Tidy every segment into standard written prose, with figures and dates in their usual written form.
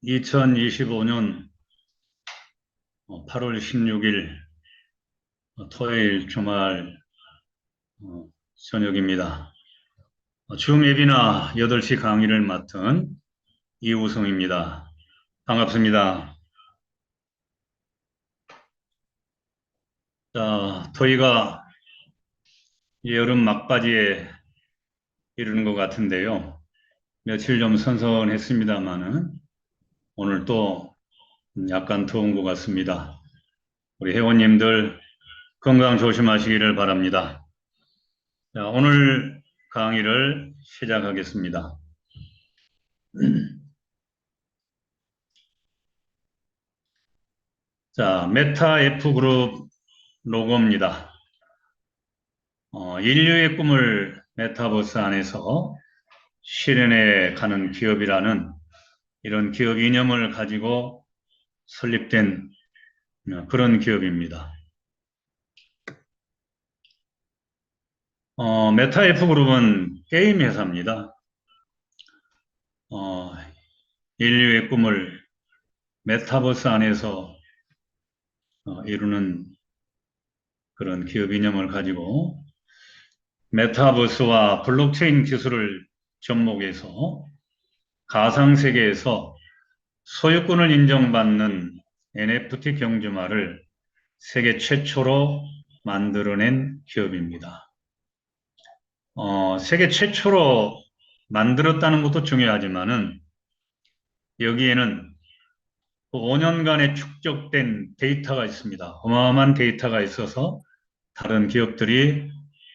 2025년 8월 16일 토요일 주말 저녁입니다. 줌 앱이나 8시 강의를 맡은 이우성입니다. 반갑습니다. 자, 토요가 여름 막바지에 이르는 것 같은데요. 며칠 좀 선선했습니다만은 오늘 또 약간 더운 것 같습니다. 우리 회원님들 건강 조심하시기를 바랍니다. 자, 오늘 강의를 시작하겠습니다. 자, 메타 F그룹 로고입니다. 인류의 꿈을 메타버스 안에서 실현해 가는 기업이라는 이런 기업 이념을 가지고 설립된 그런 기업입니다. 메타 F그룹은 게임 회사입니다. 인류의 꿈을 메타버스 안에서 이루는 그런 기업 이념을 가지고 메타버스와 블록체인 기술을 접목해서 가상세계에서 소유권을 인정받는 NFT 경주마를 세계 최초로 만들어낸 기업입니다. 세계 최초로 만들었다는 것도 중요하지만은 여기에는 5년간의 축적된 데이터가 있습니다. 어마어마한 데이터가 있어서 다른 기업들이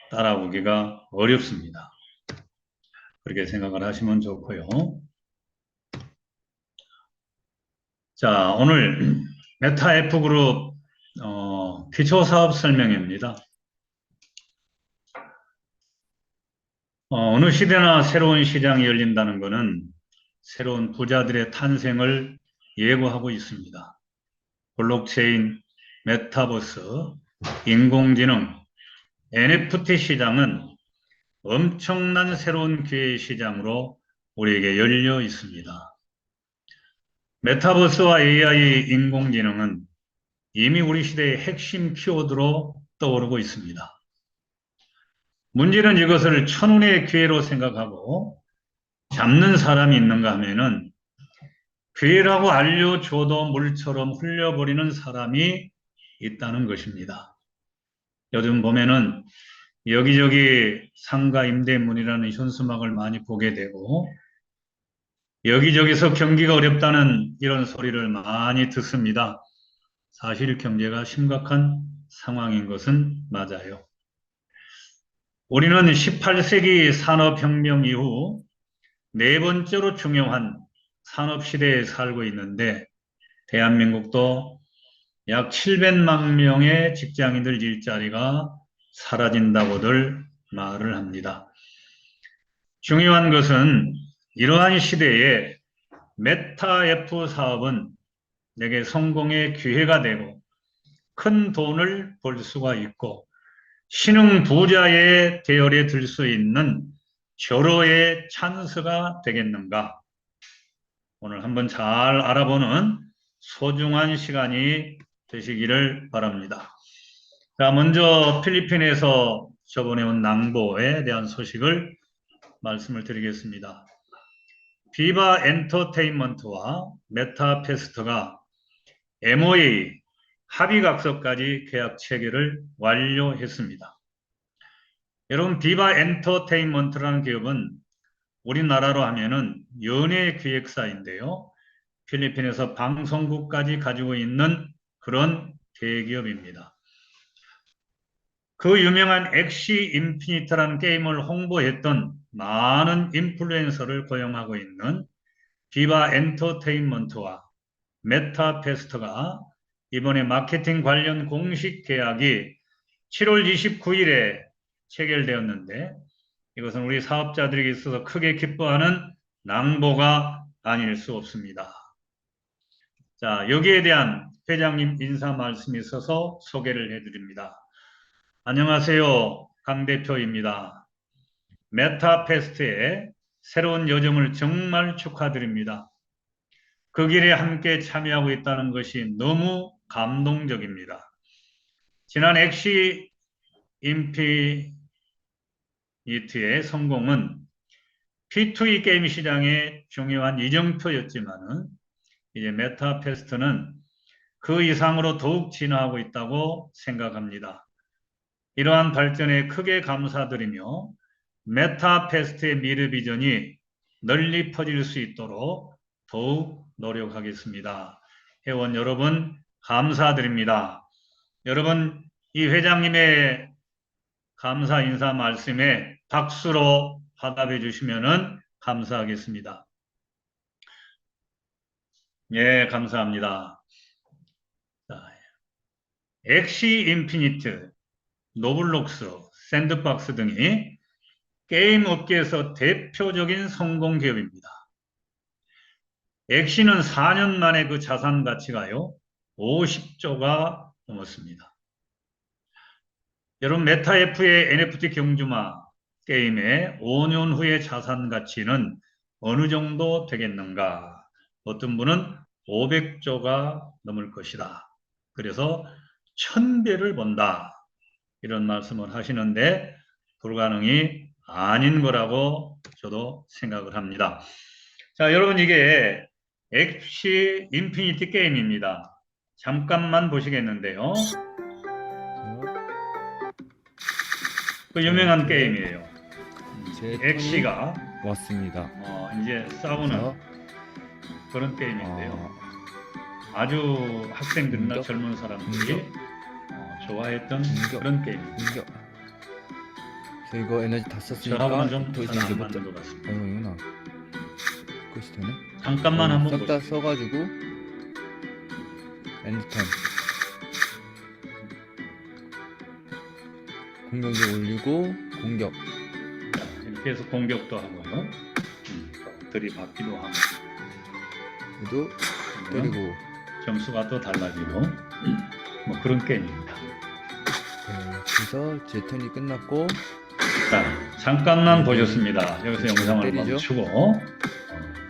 따라오기가 어렵습니다. 그렇게 생각을 하시면 좋고요. 자, 오늘 메타 F그룹 기초사업 설명입니다. 어느 시대나 새로운 시장이 열린다는 것은 새로운 부자들의 탄생을 예고하고 있습니다. 블록체인, 메타버스, 인공지능, NFT 시장은 엄청난 새로운 기회의 시장으로 우리에게 열려 있습니다. 메타버스와 AI, 인공지능은 이미 우리 시대의 핵심 키워드로 떠오르고 있습니다. 문제는 이것을 천운의 기회로 생각하고 잡는 사람이 있는가 하면은 기회라고 알려줘도 물처럼 흘려버리는 사람이 있다는 것입니다. 요즘 보면은 여기저기 상가 임대문이라는 현수막을 많이 보게 되고 여기저기서 경기가 어렵다는 이런 소리를 많이 듣습니다. 사실 경제가 심각한 상황인 것은 맞아요. 우리는 18세기 산업혁명 이후 네 번째로 중요한 산업시대에 살고 있는데 대한민국도 약 700만 명의 직장인들 일자리가 사라진다고들 말을 합니다. 중요한 것은 이러한 시대에 메타 F 사업은 내게 성공의 기회가 되고 큰 돈을 벌 수가 있고 신흥 부자의 대열에 들 수 있는 절호의 찬스가 되겠는가? 오늘 한번 잘 알아보는 소중한 시간이 되시기를 바랍니다. 자, 먼저 필리핀에서 저번에 온 낭보에 대한 소식을 말씀을 드리겠습니다. 비바 엔터테인먼트와 메타페스트가 MOA 합의각서까지 계약 체결을 완료했습니다. 여러분, 비바 엔터테인먼트라는 기업은 우리나라로 하면은 연예기획사인데요. 필리핀에서 방송국까지 가지고 있는 그런 대기업입니다. 그 유명한 엑시 인피니트라는 게임을 홍보했던 많은 인플루엔서를 고용하고 있는 비바 엔터테인먼트와 메타페스트가 이번에 마케팅 관련 공식 계약이 7월 29일에 체결되었는데 이것은 우리 사업자들에게 있어서 크게 기뻐하는 낭보가 아닐 수 없습니다. 자, 여기에 대한 회장님 인사 말씀이 있어서 소개를 해드립니다. 안녕하세요. 강 대표입니다. 메타페스트의 새로운 여정을 정말 축하드립니다. 그 길에 함께 참여하고 있다는 것이 너무 감동적입니다. 지난 엑시 인피니트의 성공은 P2E 게임 시장의 중요한 이정표였지만은 이제 메타퀘스트는 그 이상으로 더욱 진화하고 있다고 생각합니다. 이러한 발전에 크게 감사드리며 메타퀘스트의 미래 비전이 널리 퍼질 수 있도록 더욱 노력하겠습니다. 회원 여러분 감사드립니다. 여러분 이 회장님의 감사 인사 말씀에 박수로 화답해 주시면 감사하겠습니다. 예, 감사합니다. 자, 엑시 인피니트, 노블록스, 샌드박스 등이 게임 업계에서 대표적인 성공 기업입니다. 엑시는 4년 만에 그 자산 가치가요, 50조가 넘었습니다. 여러분, 메타F의 NFT 경주마 게임의 5년 후의 자산 가치는 어느 정도 되겠는가? 어떤 분은 500조가 넘을 것이다. 그래서 1000배를 본다. 이런 말씀을 하시는데 불가능이 아닌 거라고 저도 생각을 합니다. 자, 여러분 이게 엑시 인피니티 게임입니다. 잠깐만 보시겠는데요. 그 유명한 게임이에요. 엑시가 왔습니다. 이제 싸우는 그런 게임인데요. 아주 학생들이나 젊은 사람들이 좋아했던 그런 게임입니다. 이거 에너지 다 썼으니까 저하고는 좀 더 잘 이상 안 이제 맞는 것 같습니다. 이구나. 그것이 되네. 잠깐만 한번 싹 다 보시죠. 써가지고 엔드턴 공격력 올리고 공격. 이렇게 해서 공격도 하고요. 들이받기도 하고. 그래도 때리고 점수가 또 달라지고 뭐 그런 게임입니다. 그래서 제 턴이 끝났고 자, 잠깐만 보셨습니다. 여기서 영상을 때리죠. 멈추고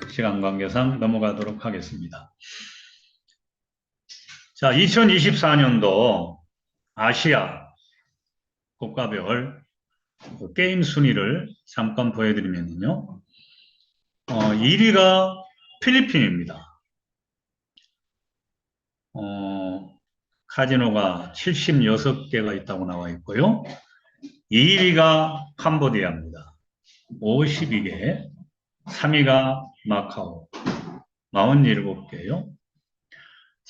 시간 관계상 넘어가도록 하겠습니다. 자, 2024년도 아시아 국가별 게임 순위를 잠깐 보여드리면요. 1위가 필리핀입니다. 카지노가 76개가 있다고 나와 있고요. 2위가 캄보디아입니다. 52개. 3위가 마카오. 47개요.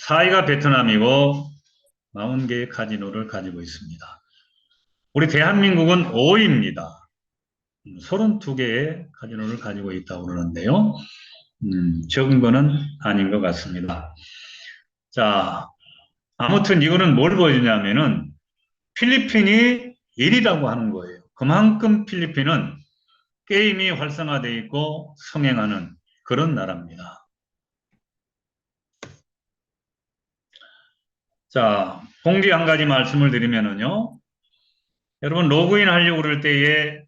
4위가 베트남이고 40개의 카지노를 가지고 있습니다. 우리 대한민국은 5위입니다. 32개의 카지노를 가지고 있다고 그러는데요. 적은 거는 아닌 것 같습니다. 자, 아무튼 이거는 뭘 보여주냐면은 필리핀이 1위라고 하는 거예요. 그만큼 필리핀은 게임이 활성화되어 있고 성행하는 그런 나라입니다. 자, 공지 한 가지 말씀을 드리면은요. 여러분 로그인 하려고 그럴 때에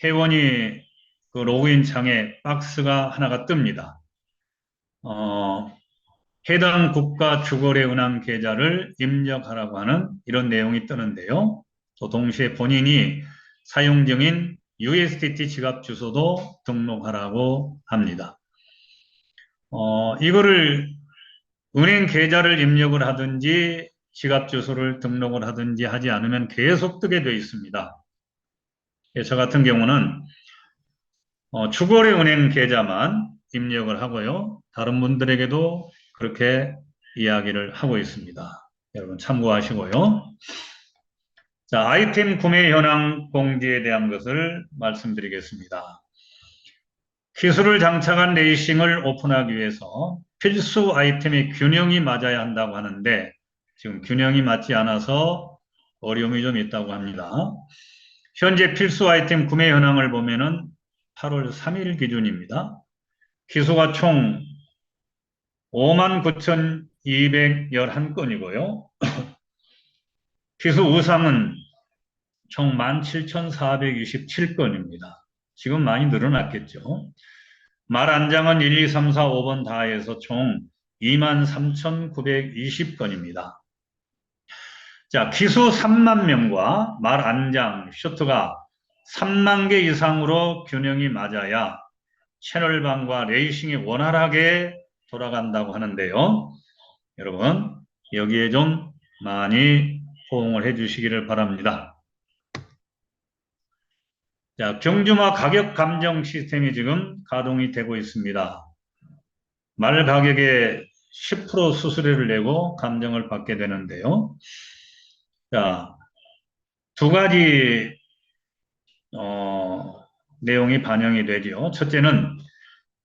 회원이 그 로그인 창에 박스가 하나가 뜹니다. 해당 국가 주거래은행 계좌를 입력하라고 하는 이런 내용이 뜨는데요. 또 동시에 본인이 사용 중인 USDT 지갑 주소도 등록하라고 합니다. 이거를 은행 계좌를 입력을 하든지 지갑 주소를 등록을 하든지 하지 않으면 계속 뜨게 되어 있습니다. 저 같은 경우는 주거래 은행 계좌만 입력을 하고요. 다른 분들에게도 그렇게 이야기를 하고 있습니다. 여러분 참고하시고요. 자, 아이템 구매 현황 공지에 대한 것을 말씀드리겠습니다. 기술을 장착한 레이싱을 오픈하기 위해서 필수 아이템의 균형이 맞아야 한다고 하는데 지금 균형이 맞지 않아서 어려움이 좀 있다고 합니다. 현재 필수 아이템 구매 현황을 보면은 8월 3일 기준입니다. 기수가 총 59,211건이고요. 기수 의상은 총 17,427건입니다. 지금 많이 늘어났겠죠. 말 안장은 1, 2, 3, 4, 5번 다 해서 총 23,920건입니다. 자, 기수 3만 명과 말 안장, 쇼트가 3만 개 이상으로 균형이 맞아야 채널방과 레이싱이 원활하게 돌아간다고 하는데요. 여러분, 여기에 좀 많이 호응을 해 주시기를 바랍니다. 자, 경주마 가격 감정 시스템이 지금 가동이 되고 있습니다. 말 가격에 10% 수수료를 내고 감정을 받게 되는데요. 자, 두 가지 내용이 반영이 되죠. 첫째는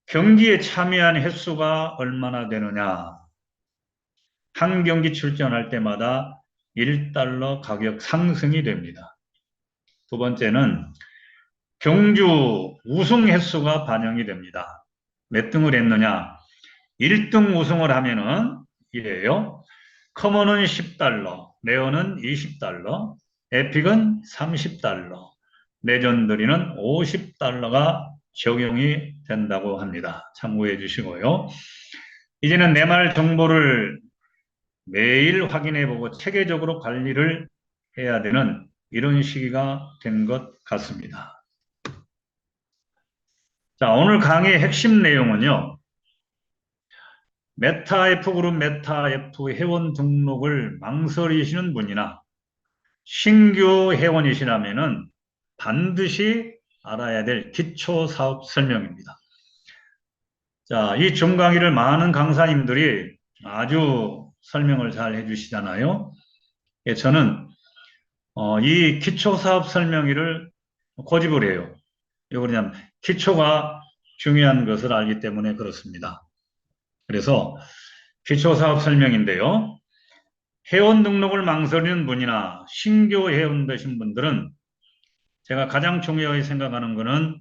경기에 참여한 횟수가 얼마나 되느냐. 한 경기 출전할 때마다 1달러 가격 상승이 됩니다. 두 번째는 경주 우승 횟수가 반영이 됩니다. 몇 등을 했느냐? 1등 우승을 하면은 이래요. 커먼은 10달러, 레어는 20달러, 에픽은 30달러, 레전더리는 50달러가 적용이 된다고 합니다. 참고해 주시고요. 이제는 내 말 정보를 매일 확인해 보고 체계적으로 관리를 해야 되는 이런 시기가 된 것 같습니다. 자, 오늘 강의의 핵심 내용은요. 메타F그룹 메타F 회원 등록을 망설이시는 분이나 신규 회원이시라면은 반드시 알아야 될 기초 사업 설명입니다. 자, 이 줌 강의를 많은 강사님들이 아주 설명을 잘 해주시잖아요. 예, 저는 이 기초 사업 설명회를 고집을 해요. 왜 그러냐면 기초가 중요한 것을 알기 때문에 그렇습니다. 그래서 기초 사업 설명인데요. 회원 등록을 망설이는 분이나 신규 회원 되신 분들은 제가 가장 중요하게 생각하는 것은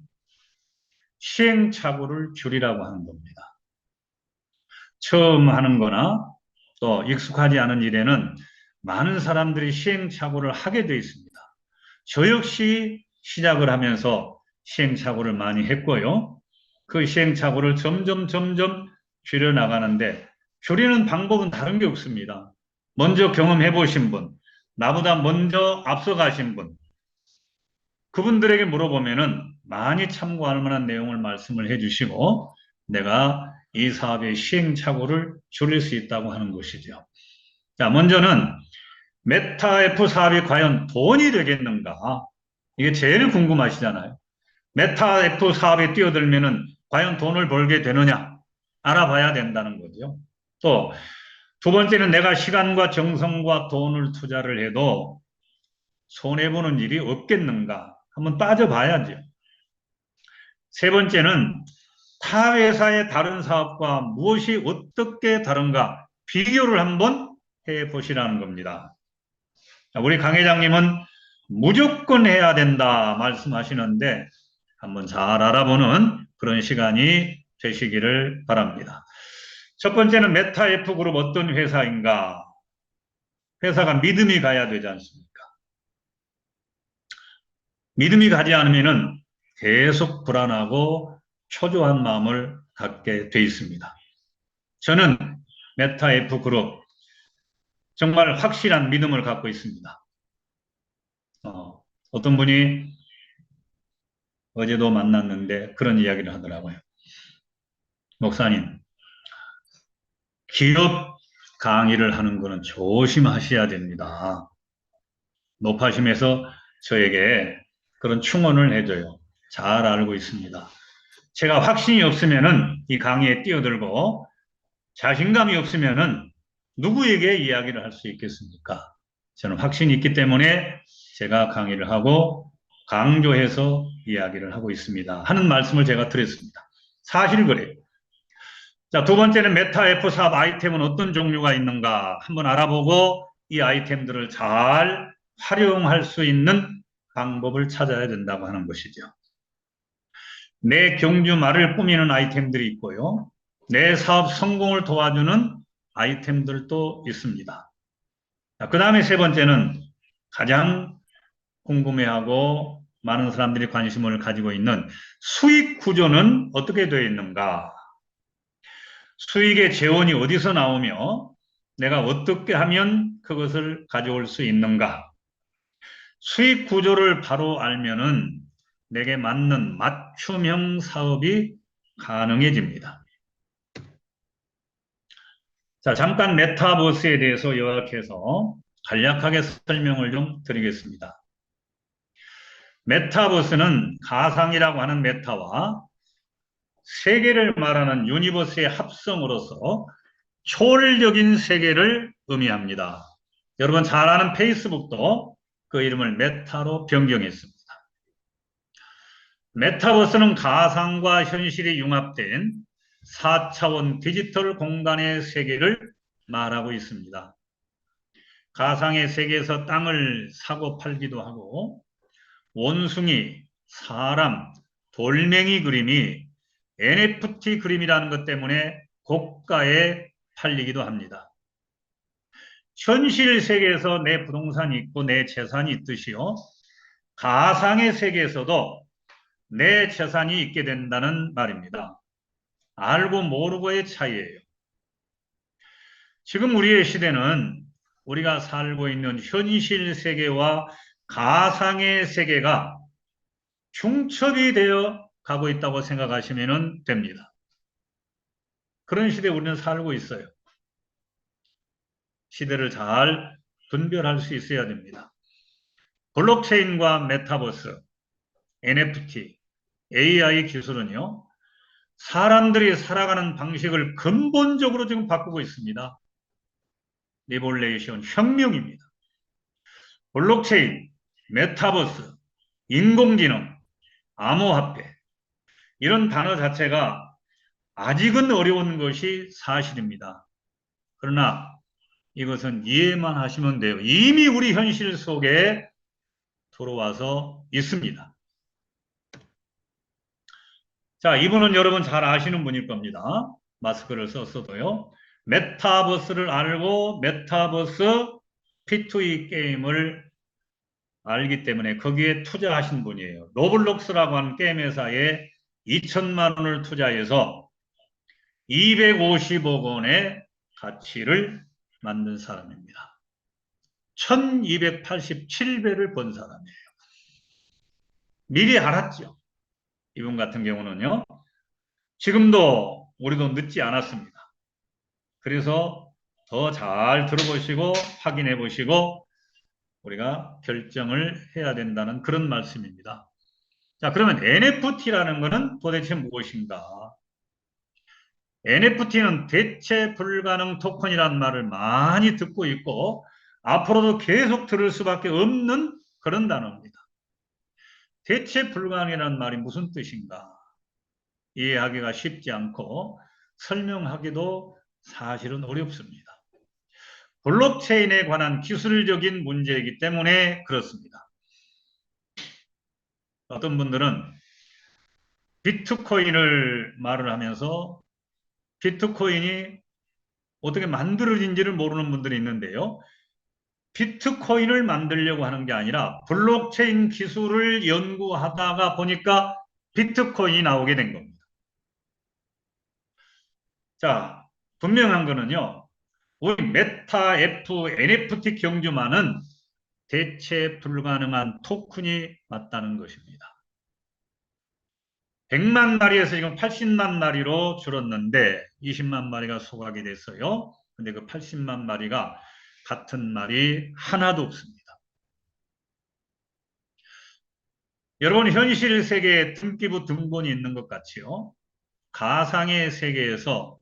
시행착오를 줄이라고 하는 겁니다. 처음 하는 거나 또 익숙하지 않은 일에는 많은 사람들이 시행착오를 하게 되어 있습니다. 저 역시 시작을 하면서 시행착오를 많이 했고요. 그 시행착오를 점점 줄여나가는데 줄이는 방법은 다른 게 없습니다. 먼저 경험해 보신 분, 나보다 먼저 앞서가신 분, 그분들에게 물어보면은 많이 참고할 만한 내용을 말씀을 해주시고 내가 이 사업의 시행착오를 줄일 수 있다고 하는 것이죠. 자, 먼저는 메타F 사업이 과연 돈이 되겠는가? 이게 제일 궁금하시잖아요. 메타F 사업에 뛰어들면은 과연 돈을 벌게 되느냐? 알아봐야 된다는 거죠. 또 두 번째는 내가 시간과 정성과 돈을 투자를 해도 손해보는 일이 없겠는가? 한번 따져봐야죠. 세 번째는 타 회사의 다른 사업과 무엇이 어떻게 다른가 비교를 한번 해보시라는 겁니다. 우리 강 회장님은 무조건 해야 된다 말씀하시는데 한번 잘 알아보는 그런 시간이 되시기를 바랍니다. 첫 번째는 메타F 그룹 어떤 회사인가? 회사가 믿음이 가야 되지 않습니까? 믿음이 가지 않으면은 계속 불안하고 초조한 마음을 갖게 돼 있습니다. 저는 메타F 그룹 정말 확실한 믿음을 갖고 있습니다. 어떤 분이 어제도 만났는데 그런 이야기를 하더라고요. 목사님, 기업 강의를 하는 거는 조심하셔야 됩니다. 높아심에서 저에게 그런 충언을 해줘요. 잘 알고 있습니다. 제가 확신이 없으면은 이 강의에 뛰어들고 자신감이 없으면은 누구에게 이야기를 할 수 있겠습니까? 저는 확신이 있기 때문에 제가 강의를 하고 강조해서 이야기를 하고 있습니다. 하는 말씀을 제가 드렸습니다. 사실 그래요. 자, 두 번째는 메타F 사업 아이템은 어떤 종류가 있는가 한번 알아보고 이 아이템들을 잘 활용할 수 있는 방법을 찾아야 된다고 하는 것이죠. 내 경주 말을 꾸미는 아이템들이 있고요. 내 사업 성공을 도와주는 아이템들도 있습니다. 그 다음에 세 번째는 가장 궁금해하고 많은 사람들이 관심을 가지고 있는 수익 구조는 어떻게 되어 있는가? 수익의 재원이 어디서 나오며 내가 어떻게 하면 그것을 가져올 수 있는가? 수익 구조를 바로 알면은 내게 맞는 맞춤형 사업이 가능해집니다. 자, 잠깐 메타버스에 대해서 요약해서 간략하게 설명을 좀 드리겠습니다. 메타버스는 가상이라고 하는 메타와 세계를 말하는 유니버스의 합성으로서 초월적인 세계를 의미합니다. 여러분 잘 아는 페이스북도 그 이름을 메타로 변경했습니다. 메타버스는 가상과 현실이 융합된 4차원 디지털 공간의 세계를 말하고 있습니다. 가상의 세계에서 땅을 사고 팔기도 하고 원숭이, 사람, 돌멩이 그림이 NFT 그림이라는 것 때문에 고가에 팔리기도 합니다. 현실 세계에서 내 부동산이 있고 내 재산이 있듯이요. 가상의 세계에서도 내 재산이 있게 된다는 말입니다. 알고 모르고의 차이예요. 지금 우리의 시대는 우리가 살고 있는 현실 세계와 가상의 세계가 중첩이 되어 가고 있다고 생각하시면 됩니다. 그런 시대에 우리는 살고 있어요. 시대를 잘 분별할 수 있어야 됩니다. 블록체인과 메타버스, NFT, AI 기술은요, 사람들이 살아가는 방식을 근본적으로 지금 바꾸고 있습니다. 리볼레이션, 혁명입니다. 블록체인, 메타버스, 인공지능, 암호화폐, 이런 단어 자체가 아직은 어려운 것이 사실입니다. 그러나 이것은 이해만 하시면 돼요. 이미 우리 현실 속에 들어와서 있습니다. 자, 이분은 여러분 잘 아시는 분일 겁니다. 마스크를 썼어도요. 메타버스를 알고 메타버스 P2E 게임을 알기 때문에 거기에 투자하신 분이에요. 로블록스라고 하는 게임 회사에 2천만 원을 투자해서 250억 원의 가치를 만든 사람입니다. 1287배를 번 사람이에요. 미리 알았죠. 이분 같은 경우는요. 지금도 우리도 늦지 않았습니다. 그래서 더 잘 들어보시고 확인해 보시고 우리가 결정을 해야 된다는 그런 말씀입니다. 자, 그러면 NFT라는 것은 도대체 무엇인가? NFT는 대체 불가능 토큰이라는 말을 많이 듣고 있고 앞으로도 계속 들을 수밖에 없는 그런 단어입니다. 대체 불가능이라는 말이 무슨 뜻인가? 이해하기가 쉽지 않고 설명하기도 사실은 어렵습니다. 블록체인에 관한 기술적인 문제이기 때문에 그렇습니다. 어떤 분들은 비트코인을 말을 하면서 비트코인이 어떻게 만들어진지를 모르는 분들이 있는데요. 비트코인을 만들려고 하는 게 아니라 블록체인 기술을 연구하다가 보니까 비트코인이 나오게 된 겁니다. 자, 분명한 거는요. 우리 메타 F NFT 경주만은 대체 불가능한 토큰이 맞다는 것입니다. 100만 마리에서 지금 80만 마리로 줄었는데 20만 마리가 소각이 됐어요. 근데 그 80만 마리가 같은 말이 하나도 없습니다. 여러분 현실 세계에 등기부 등본이 있는 것 같지요? 가상의 세계에서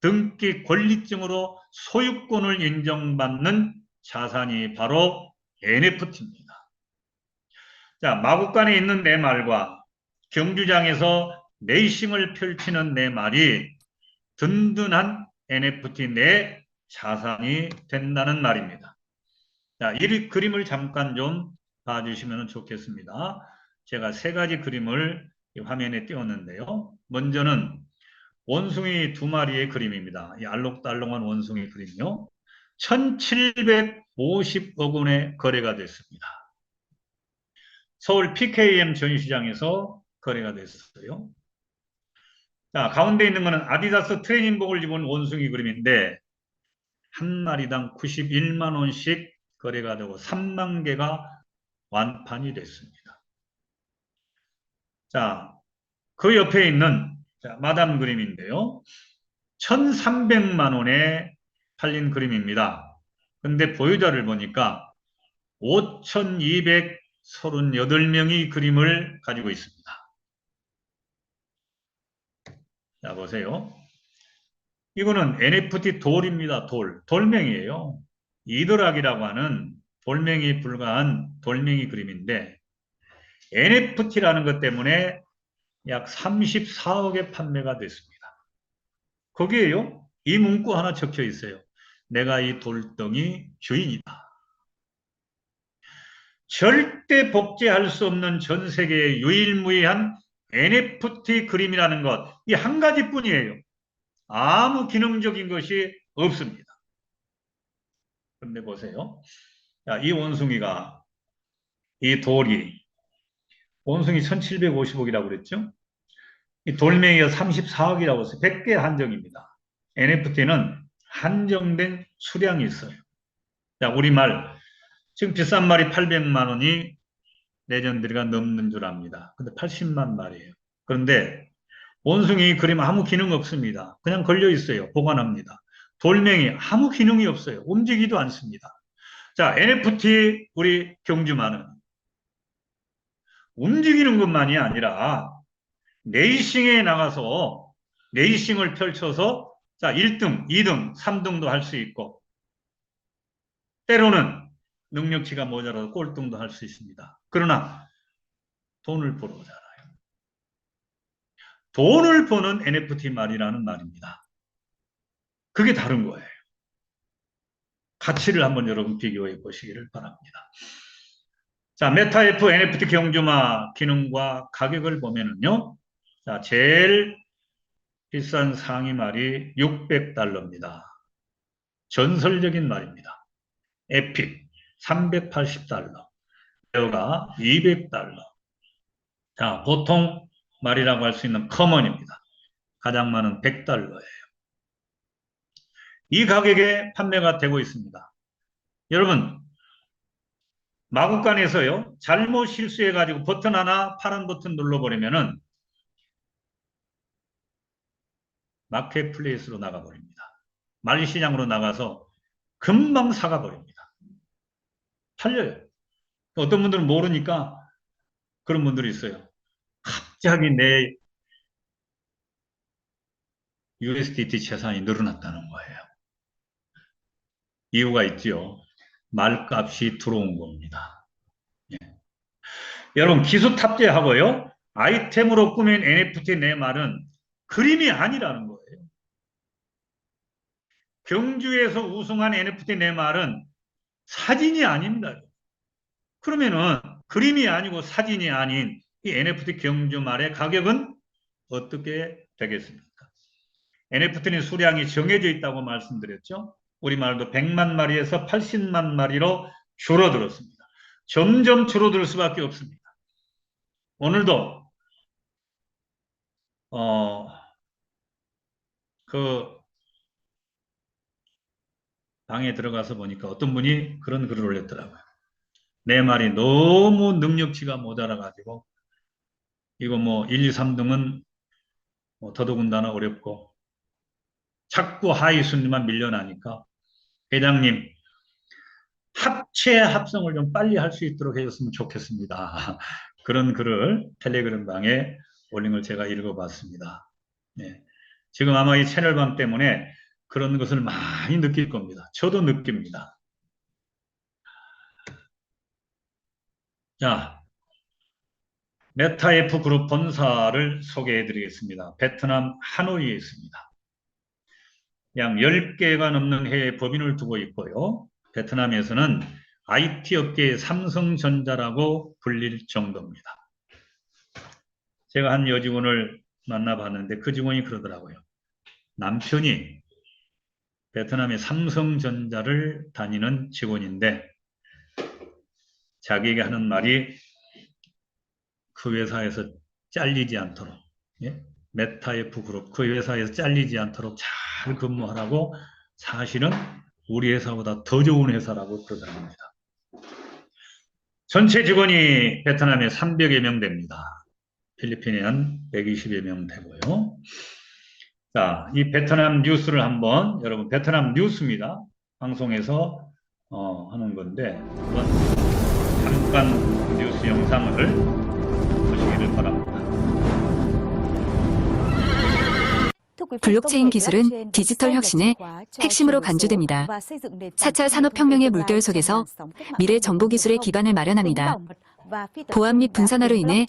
등기 권리증으로 소유권을 인정받는 자산이 바로 NFT입니다. 자, 마구간에 있는 내 말과 경주장에서 레이싱을 펼치는 내 말이 든든한 NFT 내 자산이 된다는 말입니다. 자, 이 그림을 잠깐 좀 봐주시면 좋겠습니다. 제가 세 가지 그림을 화면에 띄웠는데요. 먼저는 원숭이 두 마리의 그림입니다. 이 알록달록한 원숭이 그림요. 1750억 원의 거래가 됐습니다. 서울 PKM 전시장에서 거래가 됐어요. 자, 가운데 있는 거는 아디다스 트레이닝복을 입은 원숭이 그림인데 한 마리당 91만 원씩 거래가 되고 3만 개가 완판이 됐습니다. 자, 그 옆에 있는 마담 그림인데요. 1,300만 원에 팔린 그림입니다. 근데 보유자를 보니까 5,238명이 그림을 가지고 있습니다. 자, 보세요. 이거는 NFT 돌입니다. 돌멩이에요. 이드락이라고 하는 돌멩이 불과한 돌멩이 그림인데 NFT라는 것 때문에 약 34억에 판매가 됐습니다. 거기에요. 이 문구 하나 적혀 있어요. 내가 이 돌덩이 주인이다. 절대 복제할 수 없는 전 세계의 유일무이한 NFT 그림이라는 것, 이 한 가지뿐이에요. 아무 기능적인 것이 없습니다. 그런데 보세요. 자, 이 원숭이가, 이 돌이, 원숭이 1750억이라고 그랬죠? 이 돌멩이가 34억이라고 했어요. 100개 한정입니다. NFT는 한정된 수량이 있어요. 자, 우리말, 지금 비싼 말이 800만 원이 레전드리가 넘는 줄 압니다. 근데 80만 마리예요. 그런데 원숭이 그림 아무 기능 없습니다. 그냥 걸려 있어요. 보관합니다. 돌멩이 아무 기능이 없어요. 움직이지도 않습니다. 자, NFT 우리 경주마는 움직이는 것만이 아니라 레이싱에 나가서 레이싱을 펼쳐서 자, 1등, 2등, 3등도 할 수 있고 때로는 능력치가 모자라도 꼴등도 할 수 있습니다. 그러나 돈을 벌어 오잖아요. 돈을 버는 NFT 말이라는 말입니다. 그게 다른 거예요. 가치를 한번 여러분 비교해 보시기를 바랍니다. 자, 메타F NFT 경주마 기능과 가격을 보면은요. 자, 제일 비싼 상위 말이 600달러입니다. 전설적인 말입니다. 에픽 380달러, 레어가 200달러. 자, 보통 말이라고 할 수 있는 커먼입니다. 가장 많은 100달러예요. 이 가격에 판매가 되고 있습니다. 여러분, 마구간에서요, 잘못 실수해가지고 버튼 하나 파란 버튼 눌러버리면은 마켓플레이스로 나가버립니다. 말시장으로 나가서 금방 사가버립니다. 팔려요. 어떤 분들은 모르니까 그런 분들이 있어요. 갑자기 내 USDT 재산이 늘어났다는 거예요. 이유가 있죠. 말값이 들어온 겁니다. 예. 여러분 기수 탑재하고요. 아이템으로 꾸민 NFT 내 말은 그림이 아니라는 거예요. 경주에서 우승한 NFT 내 말은 사진이 아닙니다. 그러면은 그림이 아니고 사진이 아닌 이 NFT 경주 말의 가격은 어떻게 되겠습니까? NFT는 수량이 정해져 있다고 말씀드렸죠. 우리말도 100만 마리에서 80만 마리로 줄어들었습니다. 점점 줄어들 수밖에 없습니다. 오늘도 그 방에 들어가서 보니까 어떤 분이 그런 글을 올렸더라고요. 내 말이 너무 능력치가 모자라가지고 이거 뭐 1, 2, 3등은 뭐 더더군다나 어렵고 자꾸 하위 순위만 밀려나니까 회장님 합체 합성을 좀 빨리 할 수 있도록 해줬으면 좋겠습니다. 그런 글을 텔레그램 방에 올린 걸 제가 읽어봤습니다. 네. 지금 아마 이 채널방 때문에 그런 것을 많이 느낄 겁니다. 저도 느낍니다. 자, 메타F 그룹 본사를 소개해 드리겠습니다. 베트남 하노이에 있습니다. 약 10개가 넘는 해외 법인을 두고 있고요. 베트남에서는 IT 업계의 삼성전자라고 불릴 정도입니다. 제가 한 여직원을 만나봤는데 그 직원이 그러더라고요. 남편이 베트남의 삼성전자를 다니는 직원인데 자기에게 하는 말이 그 회사에서 잘리지 않도록, 예? 메타 F 그룹 그 회사에서 잘리지 않도록 잘 근무하라고 사실은 우리 회사보다 더 좋은 회사라고 그러더랍니다. 전체 직원이 베트남에 300여 명 됩니다. 필리핀에 한 120여 명 되고요. 자, 이 베트남 뉴스를 한번 여러분 베트남 뉴스입니다. 방송에서 하는 건데 한번 잠깐 뉴스 영상을 보시기를 바랍니다. 블록체인 기술은 디지털 혁신의 핵심으로 간주됩니다. 4차 산업혁명의 물결 속에서 미래 정보기술의 기반을 마련합니다. 보안 및 분산화로 인해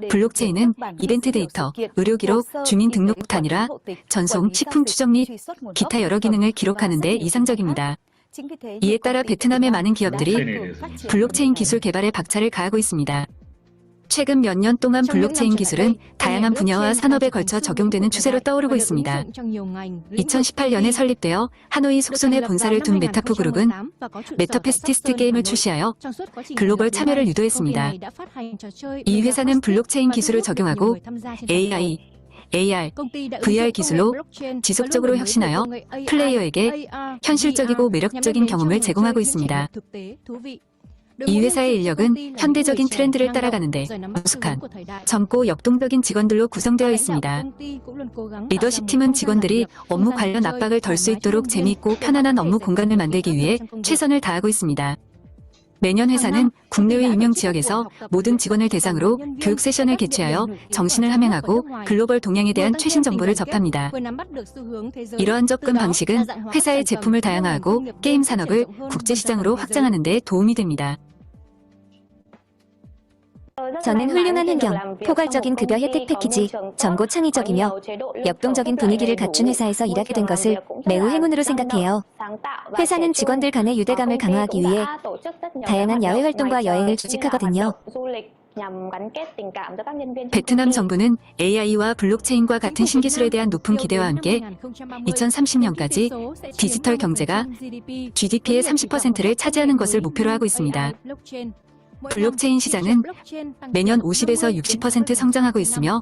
블록체인은 이벤트 데이터, 의료 기록, 주민등록 단일화, 전송, 식품 추적 및 기타 여러 기능을 기록하는 데 이상적입니다. 이에 따라 베트남의 많은 기업들이 블록체인 기술 개발에 박차를 가하고 있습니다. 최근 몇 년 동안 블록체인 기술은 다양한 분야와 산업에 걸쳐 적용되는 추세로 떠오르고 있습니다. 2018년에 설립되어 하노이 속손에 본사를 둔 메타프 그룹은 메타페스티스트 게임을 출시하여 글로벌 참여를 유도했습니다. 이 회사는 블록체인 기술을 적용하고 AI, AR, VR 기술로 지속적으로 혁신하여 플레이어에게 현실적이고 매력적인 경험을 제공하고 있습니다. 이 회사의 인력은 현대적인 트렌드를 따라가는데 능숙한, 젊고 역동적인 직원들로 구성되어 있습니다. 리더십 팀은 직원들이 업무 관련 압박을 덜 수 있도록 재미있고 편안한 업무 공간을 만들기 위해 최선을 다하고 있습니다. 매년 회사는 국내외 유명 지역에서 모든 직원을 대상으로 교육 세션을 개최하여 정신을 함양하고 글로벌 동향에 대한 최신 정보를 접합니다. 이러한 접근 방식은 회사의 제품을 다양화하고 게임 산업을 국제시장으로 확장하는 데 도움이 됩니다. 저는 훌륭한 환경, 포괄적인 급여 혜택 패키지, 젊고 창의적이며 역동적인 분위기를 갖춘 회사에서 일하게 된 것을 매우 행운으로 생각해요. 회사는 직원들 간의 유대감을 강화하기 위해 다양한 야외 활동과 여행을 조직하거든요. 베트남 정부는 AI와 블록체인과 같은 신기술에 대한 높은 기대와 함께 2030년까지 디지털 경제가 GDP의 30%를 차지하는 것을 목표로 하고 있습니다. 블록체인 시장은 매년 50에서 60% 성장하고 있으며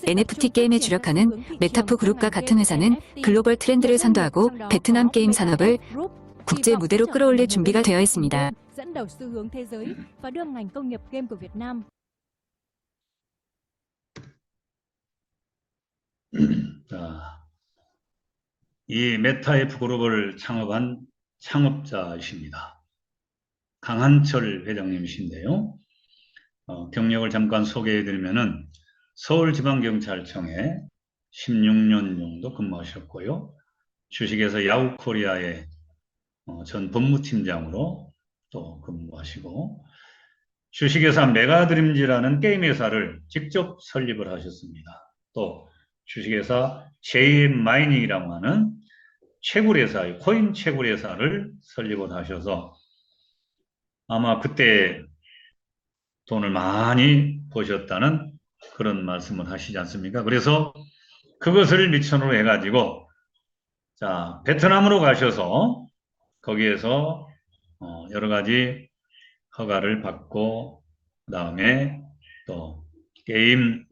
NFT 게임에 주력하는 메타프 그룹과 같은 회사는 글로벌 트렌드를 선도하고 베트남 게임 산업을 국제 무대로 끌어올릴 준비가 되어 있습니다. 자, 이 메타F 그룹을 창업한 창업자이십니다. 강한철 회장님이신데요. 경력을 잠깐 소개해드리면은 서울지방경찰청에 16년 정도 근무하셨고요. 주식회사 야후코리아의 전 법무팀장으로 또 근무하시고 주식회사 메가드림즈라는 게임 회사를 직접 설립을 하셨습니다. 또 주식회사 JM마이닝이라고 하는 채굴회사, 코인 채굴회사를 설립을 하셔서 아마 그때 돈을 많이 버셨다는 그런 말씀을 하시지 않습니까? 그래서 그것을 미천으로 해가지고 자 베트남으로 가셔서 거기에서 여러 가지 허가를 받고 그 다음에 또 게임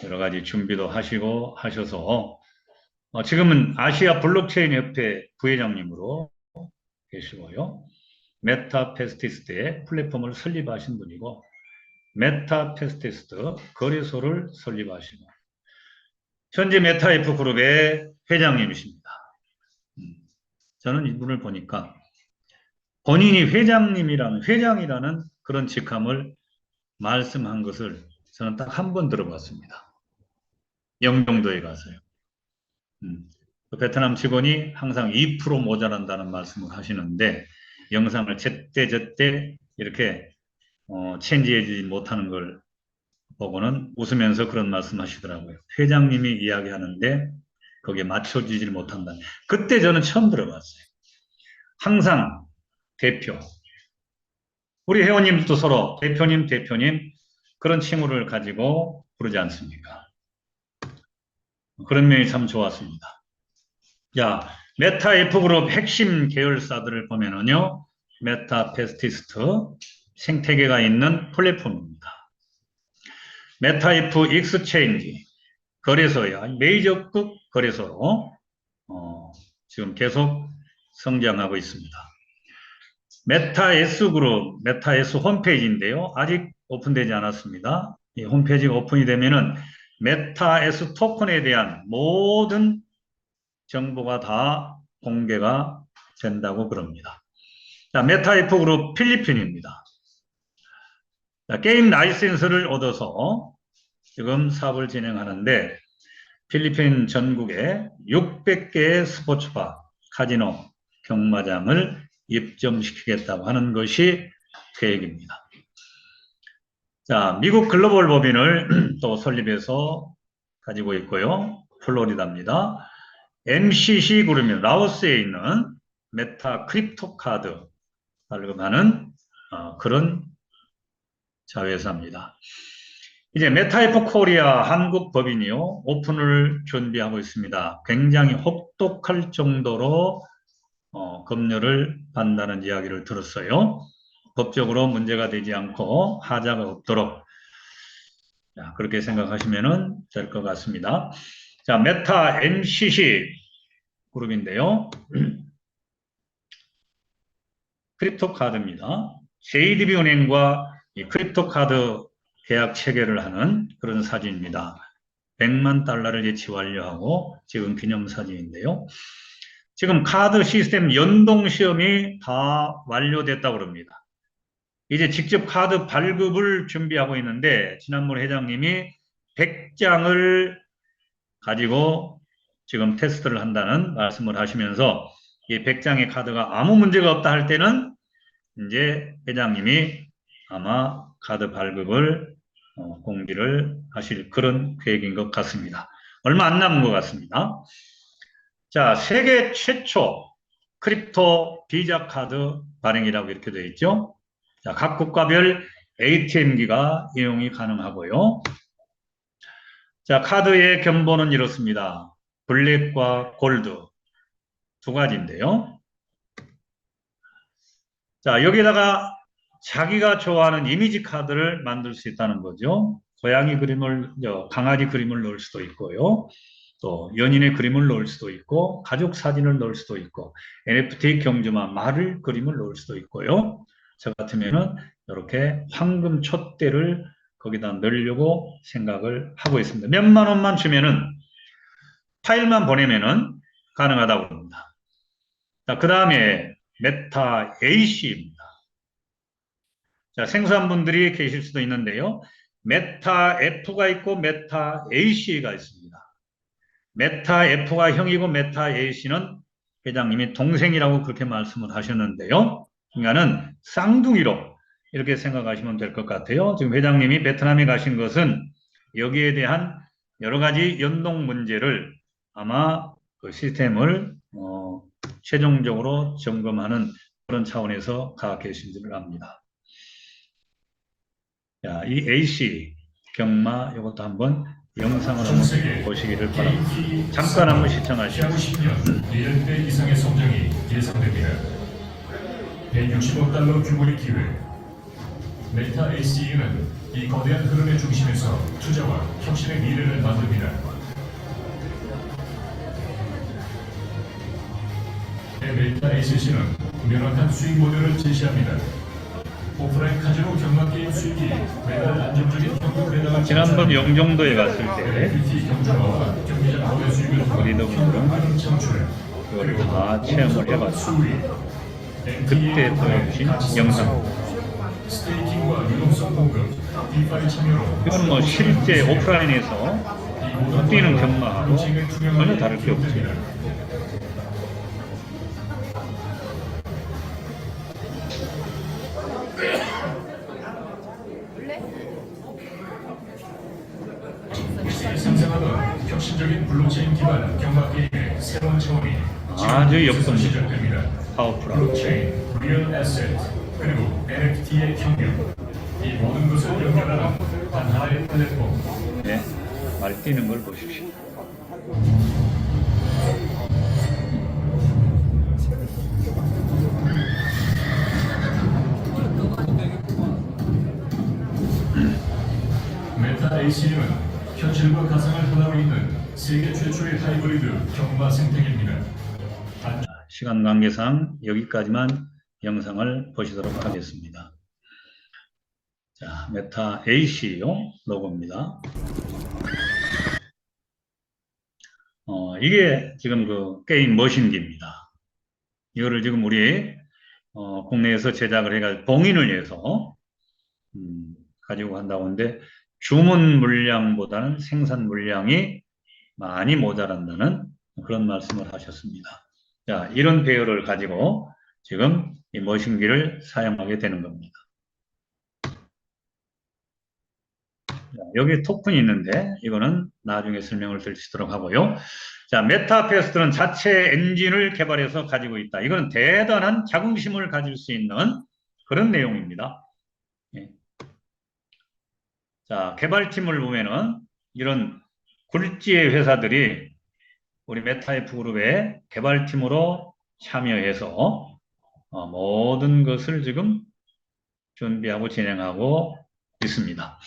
여러 가지 준비도 하시고 하셔서 지금은 아시아 블록체인 협회 부회장님으로 계시고요. 메타페스티스트의 플랫폼을 설립하신 분이고 메타페스티스트 거래소를 설립하시고 현재 메타F 그룹의 회장님이십니다. 저는 이분을 보니까 본인이 회장이라는 그런 직함을 말씀한 것을 저는 딱 한 번 들어봤습니다. 영종도에 가서요. 베트남 직원이 항상 2% 모자란다는 말씀을 하시는데 영상을 제때 이렇게 체인지해주지 못하는 걸 보고는 웃으면서 그런 말씀 하시더라고요. 회장님이 이야기하는데 거기에 맞춰주지 못한다. 그때 저는 처음 들어봤어요. 항상 대표, 우리 회원님들도 서로 대표님 그런 칭호를 가지고 부르지 않습니까? 그런 면이 참 좋았습니다. 자, 메타 F그룹 핵심 계열사들을 보면은요, 메타페스티스트, 생태계가 있는 플랫폼입니다. 메타이프 익스체인지 거래소야 메이저급 거래소로 지금 계속 성장하고 있습니다. 메타S 그룹, 메타S 홈페이지인데요. 아직 오픈되지 않았습니다. 이 홈페이지가 오픈이 되면은 메타S 토큰에 대한 모든 정보가 다 공개가 된다고 그럽니다. 자, 메타이프 그룹 필리핀입니다. 자, 게임 라이센스를 얻어서 지금 사업을 진행하는데 필리핀 전국에 600개의 스포츠바, 카지노, 경마장을 입점시키겠다고 하는 것이 계획입니다. 자, 미국 글로벌 법인을 또 설립해서 가지고 있고요. 플로리다입니다. MCC 그룹은 라오스에 있는 메타 크립토 카드 발급하는 그런 자회사입니다. 이제 메타이프 코리아 한국 법인이요. 오픈을 준비하고 있습니다. 굉장히 혹독할 정도로 검열을 받는다는 이야기를 들었어요. 법적으로 문제가 되지 않고 하자가 없도록 그렇게 생각하시면 될 것 같습니다. 자, 메타 MCC 그룹인데요. 크립토 카드입니다. JDB 은행과 이 크립토 카드 계약 체결을 하는 그런 사진입니다. 100만 달러를 예치 완료하고 지금 기념사진인데요. 지금 카드 시스템 연동 시험이 다 완료됐다고 합니다. 이제 직접 카드 발급을 준비하고 있는데 지난번 회장님이 100장을 가지고 지금 테스트를 한다는 말씀을 하시면서 이 100장의 카드가 아무 문제가 없다 할 때는 이제 회장님이 아마 카드 발급을 공지를 하실 그런 계획인 것 같습니다. 얼마 안 남은 것 같습니다. 자, 세계 최초 크립토 비자 카드 발행이라고 이렇게 되어 있죠. 자, 각 국가별 ATM기가 이용이 가능하고요. 자, 카드의 견본은 이렇습니다. 블랙과 골드 두 가지인데요. 자, 여기다가 자기가 좋아하는 이미지 카드를 만들 수 있다는 거죠. 고양이 그림을, 강아지 그림을 넣을 수도 있고요. 또 연인의 그림을 넣을 수도 있고, 가족 사진을 넣을 수도 있고, NFT 경주마 말을 그림을 넣을 수도 있고요. 저 같으면은 이렇게 황금 촛대를 거기다 넣으려고 생각을 하고 있습니다. 몇만 원만 주면은 파일만 보내면은 가능하다고 합니다. 자, 그 다음에 메타 AC입니다. 자, 생소한 분들이 계실 수도 있는데요. 메타 F가 있고 메타 AC가 있습니다. 메타 F가 형이고 메타 AC는 회장님이 동생이라고 그렇게 말씀을 하셨는데요. 그러니까는 쌍둥이로 이렇게 생각하시면 될 것 같아요. 지금 회장님이 베트남에 가신 것은 여기에 대한 여러 가지 연동 문제를 아마 그 시스템을 최종적으로 점검하는 그런 차원에서 가 계신 줄 압니다. 자, 이 AC 경마 이것도 한번 영상을 한번 보시기를 바랍니다. 잠깐 한번 시청하시죠. 2010년 1배 이상의 성장이 예상됩니다. 165달러 규모의 기회. 메타 AC는 이 거대한 흐름의 중심에서 투자와 혁신의 미래를 만듭니다. 메타 ACC는 명확한 수익 모델을 제시합니다. 오프라인 카지노 경마 게임 수익이 매달 안정적인 평균 배당을 지난번 영종도에 갔을 때 NFT 경주마와 경기장 거래 수익을 우리도 평균 창출, 그걸 다 체험을 해봤죠. 그때 보여주신 영상. 스테이킹과 유동성 공급, 디파이 참여로 이건 뭐 실제 오프라인에서 뛰는 경마하고 전혀 다를 게 없습니다. 상상하던 혁신적인 블록체인 기반 경마 게임의 새로운 차원이 아주 역동적, 시작됩니다. 파워풀하고 블록체인, 리얼 에셋, 그리고 NFT의 경륜, 이 모든 것을 연결하는 단 하나의 플랫폼. 네, 말 뛰는 걸 보십시오. 세계 최초의 하이브리드 경마 생태계입니다. 시간 관계상 여기까지만 영상을 보시도록 하겠습니다. 자, 메타 AC 로고입니다. 이게 지금 그 게임 머신기입니다. 이거를 지금 우리 국내에서 제작을 해가지고 봉인을 해서 가지고 간다고 하는데 주문 물량보다는 생산 물량이 많이 모자란다는 그런 말씀을 하셨습니다. 자, 이런 배열을 가지고 지금 이 머신기를 사용하게 되는 겁니다. 자, 여기 토큰이 있는데 이거는 나중에 설명을 드리도록 하고요. 자, 메타퀘스트는 자체 엔진을 개발해서 가지고 있다. 이건 대단한 자긍심을 가질 수 있는 그런 내용입니다. 예. 자, 개발팀을 보면은 이런 굴지의 회사들이 우리 메타F 그룹의 개발팀으로 참여해서 모든 것을 지금 준비하고 진행하고 있습니다.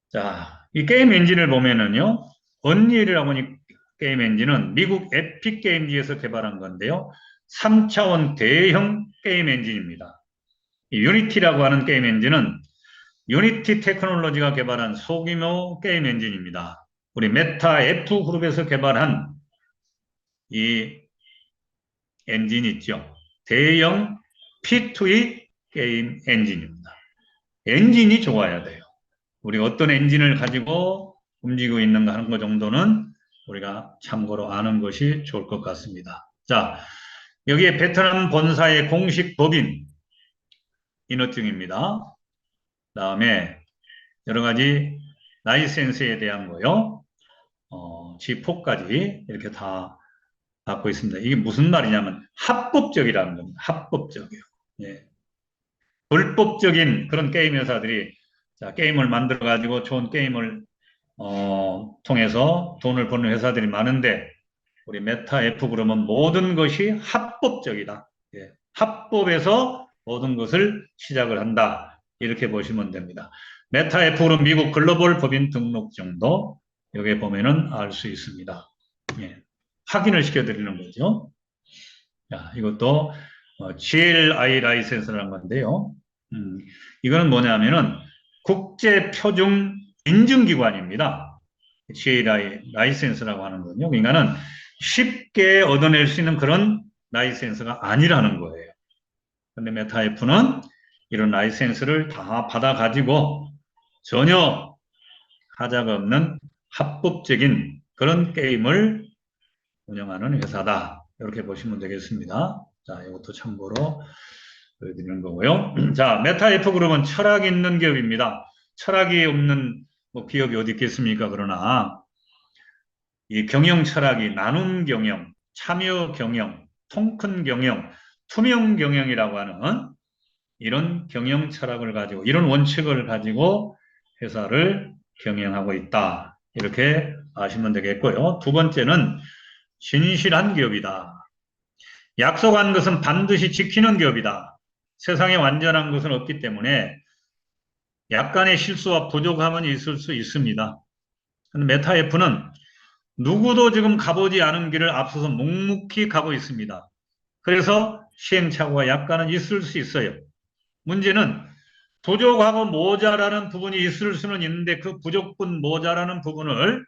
자, 이 게임 엔진을 보면은요, 언리얼이라고 하는 게임 엔진은 미국 에픽 게임즈에서 개발한 건데요, 3차원 대형 게임 엔진입니다. 이 유니티라고 하는 게임 엔진은 유니티 테크놀로지가 개발한 소규모 게임 엔진입니다. 우리 메타 F 그룹에서 개발한 이 엔진 있죠. 대형 P2E 게임 엔진입니다. 엔진이 좋아야 돼요. 우리가 어떤 엔진을 가지고 움직이고 있는가 하는 것 정도는 우리가 참고로 아는 것이 좋을 것 같습니다. 자, 여기에 베트남 본사의 공식 법인 인허증입니다. 다음에 여러 가지 라이센스에 대한 거요. G4까지 이렇게 다 받고 있습니다. 이게 무슨 말이냐면 합법적이라는 겁니다. 합법적이요. 예. 불법적인 그런 게임 회사들이 자, 게임을 만들어 가지고 좋은 게임을 통해서 돈을 버는 회사들이 많은데 우리 메타 F 그룹은 모든 것이 합법적이다. 예. 합법에서 모든 것을 시작을 한다. 이렇게 보시면 됩니다. 메타 F 그룹 미국 글로벌 법인 등록증도 여기에 보면은 알 수 있습니다. 예. 확인을 시켜드리는 거죠. 자, 이것도 GLI 라이센스라는 건데요. 이거는 뭐냐면은 국제표준 인증기관입니다. GLI 라이센스라고 하는 거는요. 그러니까는 쉽게 얻어낼 수 있는 그런 라이센스가 아니라는 거예요. 근데 메타F는 이런 라이센스를 다 받아가지고 전혀 하자가 없는 합법적인 그런 게임을 운영하는 회사다. 이렇게 보시면 되겠습니다. 자, 이것도 참고로 보여드리는 거고요. 자, 메타F 그룹은 철학이 있는 기업입니다. 철학이 없는 기업이 어디 있겠습니까? 그러나 이 경영 철학이 나눔 경영, 참여 경영, 통큰 경영, 투명 경영이라고 하는 이런 경영 철학을 가지고 이런 원칙을 가지고 회사를 경영하고 있다. 이렇게 아시면 되겠고요. 두 번째는 진실한 기업이다. 약속한 것은 반드시 지키는 기업이다. 세상에 완전한 것은 없기 때문에 약간의 실수와 부족함은 있을 수 있습니다. 그런데 메타F는 누구도 지금 가보지 않은 길을 앞서서 묵묵히 가고 있습니다. 그래서 시행착오가 약간은 있을 수 있어요. 문제는 부족하고 모자라는 부분이 있을 수는 있는데 그 부족분 모자라는 부분을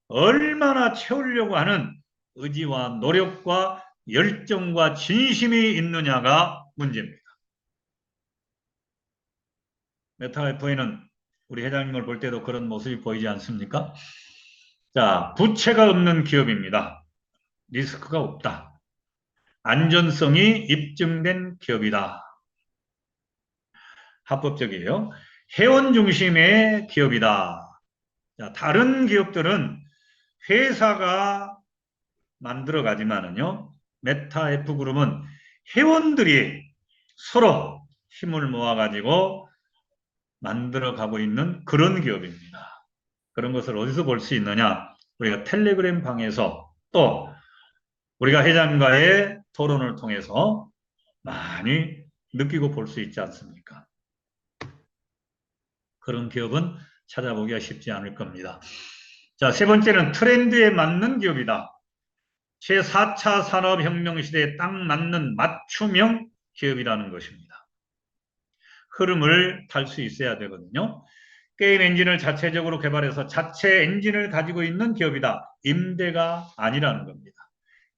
얼마나 채우려고 하는 의지와 노력과 열정과 진심이 있느냐가 문제입니다. 메타F에는 우리 회장님을 볼 때도 그런 모습이 보이지 않습니까? 자, 부채가 없는 기업입니다. 리스크가 없다. 안전성이 입증된 기업이다. 합법적이에요. 회원 중심의 기업이다. 자, 다른 기업들은 회사가 만들어가지만은요, 메타F 그룹은 회원들이 서로 힘을 모아가지고 만들어가고 있는 그런 기업입니다. 그런 것을 어디서 볼 수 있느냐? 우리가 텔레그램 방에서 또 우리가 회장과의 토론을 통해서 많이 느끼고 볼 수 있지 않습니까? 그런 기업은 찾아보기가 쉽지 않을 겁니다. 자, 세 번째는 트렌드에 맞는 기업이다. 제4차 산업혁명 시대에 딱 맞는 맞춤형 기업이라는 것입니다. 흐름을 탈 수 있어야 되거든요. 게임 엔진을 자체적으로 개발해서 자체 엔진을 가지고 있는 기업이다. 임대가 아니라는 겁니다.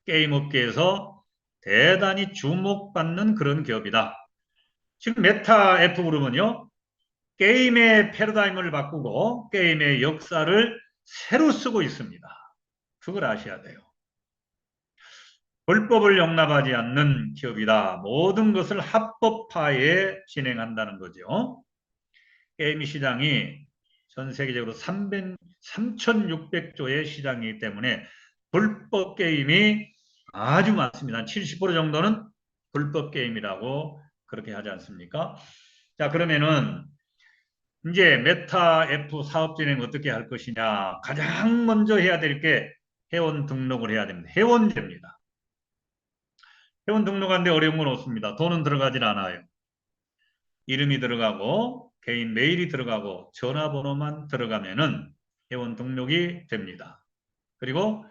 게임 업계에서 대단히 주목받는 그런 기업이다. 지금 메타 F그룹은요, 게임의 패러다임을 바꾸고 게임의 역사를 새로 쓰고 있습니다. 그걸 아셔야 돼요. 불법을 용납하지 않는 기업이다. 모든 것을 합법화해 진행한다는 거죠. 게임 시장이 전 세계적으로 3,600조의 시장이기 때문에 불법 게임이 아주 많습니다. 70% 정도는 불법 게임이라고 그렇게 하지 않습니까? 자, 그러면은 이제 메타 F 사업 진행 어떻게 할 것이냐. 가장 먼저 해야 될 게 회원 등록을 해야 됩니다. 회원제입니다. 회원 등록하는데 어려운 건 없습니다. 돈은 들어가질 않아요. 이름이 들어가고 개인 메일이 들어가고 전화번호만 들어가면은 회원 등록이 됩니다. 그리고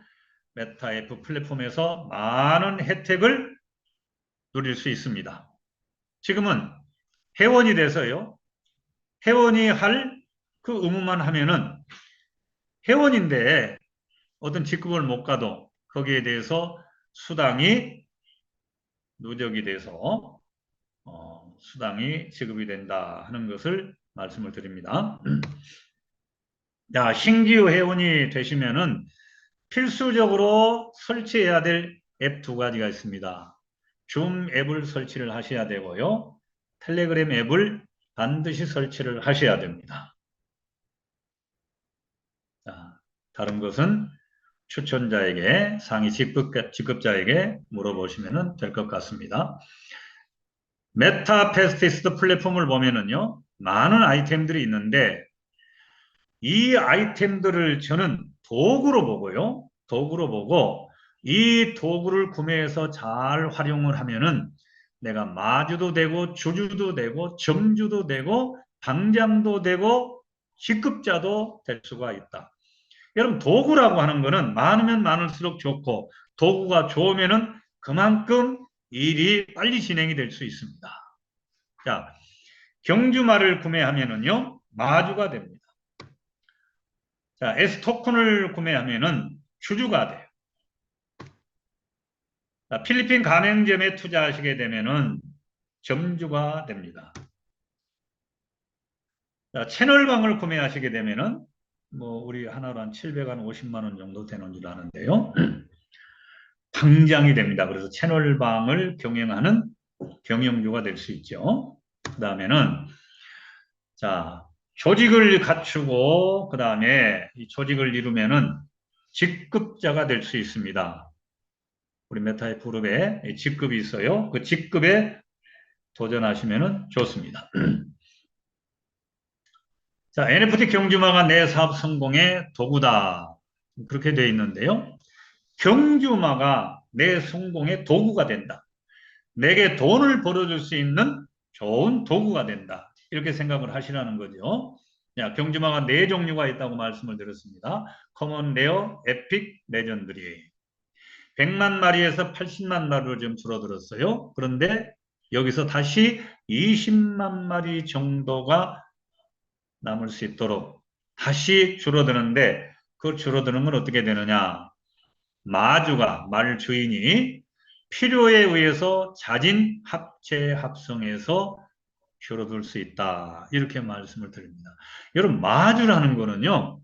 메타 F 플랫폼에서 많은 혜택을 누릴 수 있습니다. 지금은 회원이 돼서요. 회원이 할 그 의무만 하면은 회원인데 어떤 직급을 못 가도 거기에 대해서 수당이 누적이 돼서 수당이 지급이 된다 하는 것을 말씀을 드립니다. 자, 신규 회원이 되시면은 필수적으로 설치해야 될 앱 두 가지가 있습니다. 줌 앱을 설치를 하셔야 되고요. 텔레그램 앱을 반드시 설치를 하셔야 됩니다. 자, 다른 것은 추천자에게 상위 직급자에게 물어보시면 될 것 같습니다. 메타페스티스트 플랫폼을 보면은요, 많은 아이템들이 있는데 이 아이템들을 저는 도구로 보고요. 도구로 보고 이 도구를 구매해서 잘 활용을 하면은 내가 마주도 되고 주주도 되고 점주도 되고 방장도 되고 직급자도 될 수가 있다. 여러분, 도구라고 하는 거는 많으면 많을수록 좋고 도구가 좋으면은 그만큼 일이 빨리 진행이 될 수 있습니다. 자, 경주마를 구매하면은요, 마주가 됩니다. 자, S 토큰을 구매하면은 주주가 돼요. 자, 필리핀 가맹점에 투자하시게 되면은 점주가 됩니다. 자, 채널방을 구매하시게 되면은 우리 하나로 한 750만 원 정도 되는 줄 아는데요. 방장이 됩니다. 그래서 채널방을 경영하는 경영주가 될 수 있죠. 그 다음에는 자, 조직을 갖추고 그 다음에 이 조직을 이루면은 직급자가 될 수 있습니다. 우리 메타F 그룹에 직급이 있어요. 그 직급에 도전하시면은 좋습니다. 자, NFT 경주마가 내 사업 성공의 도구다. 그렇게 되어 있는데요. 경주마가 내 성공의 도구가 된다. 내게 돈을 벌어줄 수 있는 좋은 도구가 된다. 이렇게 생각을 하시라는 거죠. 자, 경주마가 4종류가 있다고 말씀을 드렸습니다. 커먼, 레어, 에픽, 레전드리. 100만 마리에서 80만 마리로 좀 줄어들었어요. 그런데 여기서 다시 20만 마리 정도가 남을 수 있도록 다시 줄어드는데 그 줄어드는 건 어떻게 되느냐. 마주가, 말 주인이 필요에 의해서 자진 합체 합성해서 줄어들 수 있다. 이렇게 말씀을 드립니다. 여러분, 마주라는 거는요,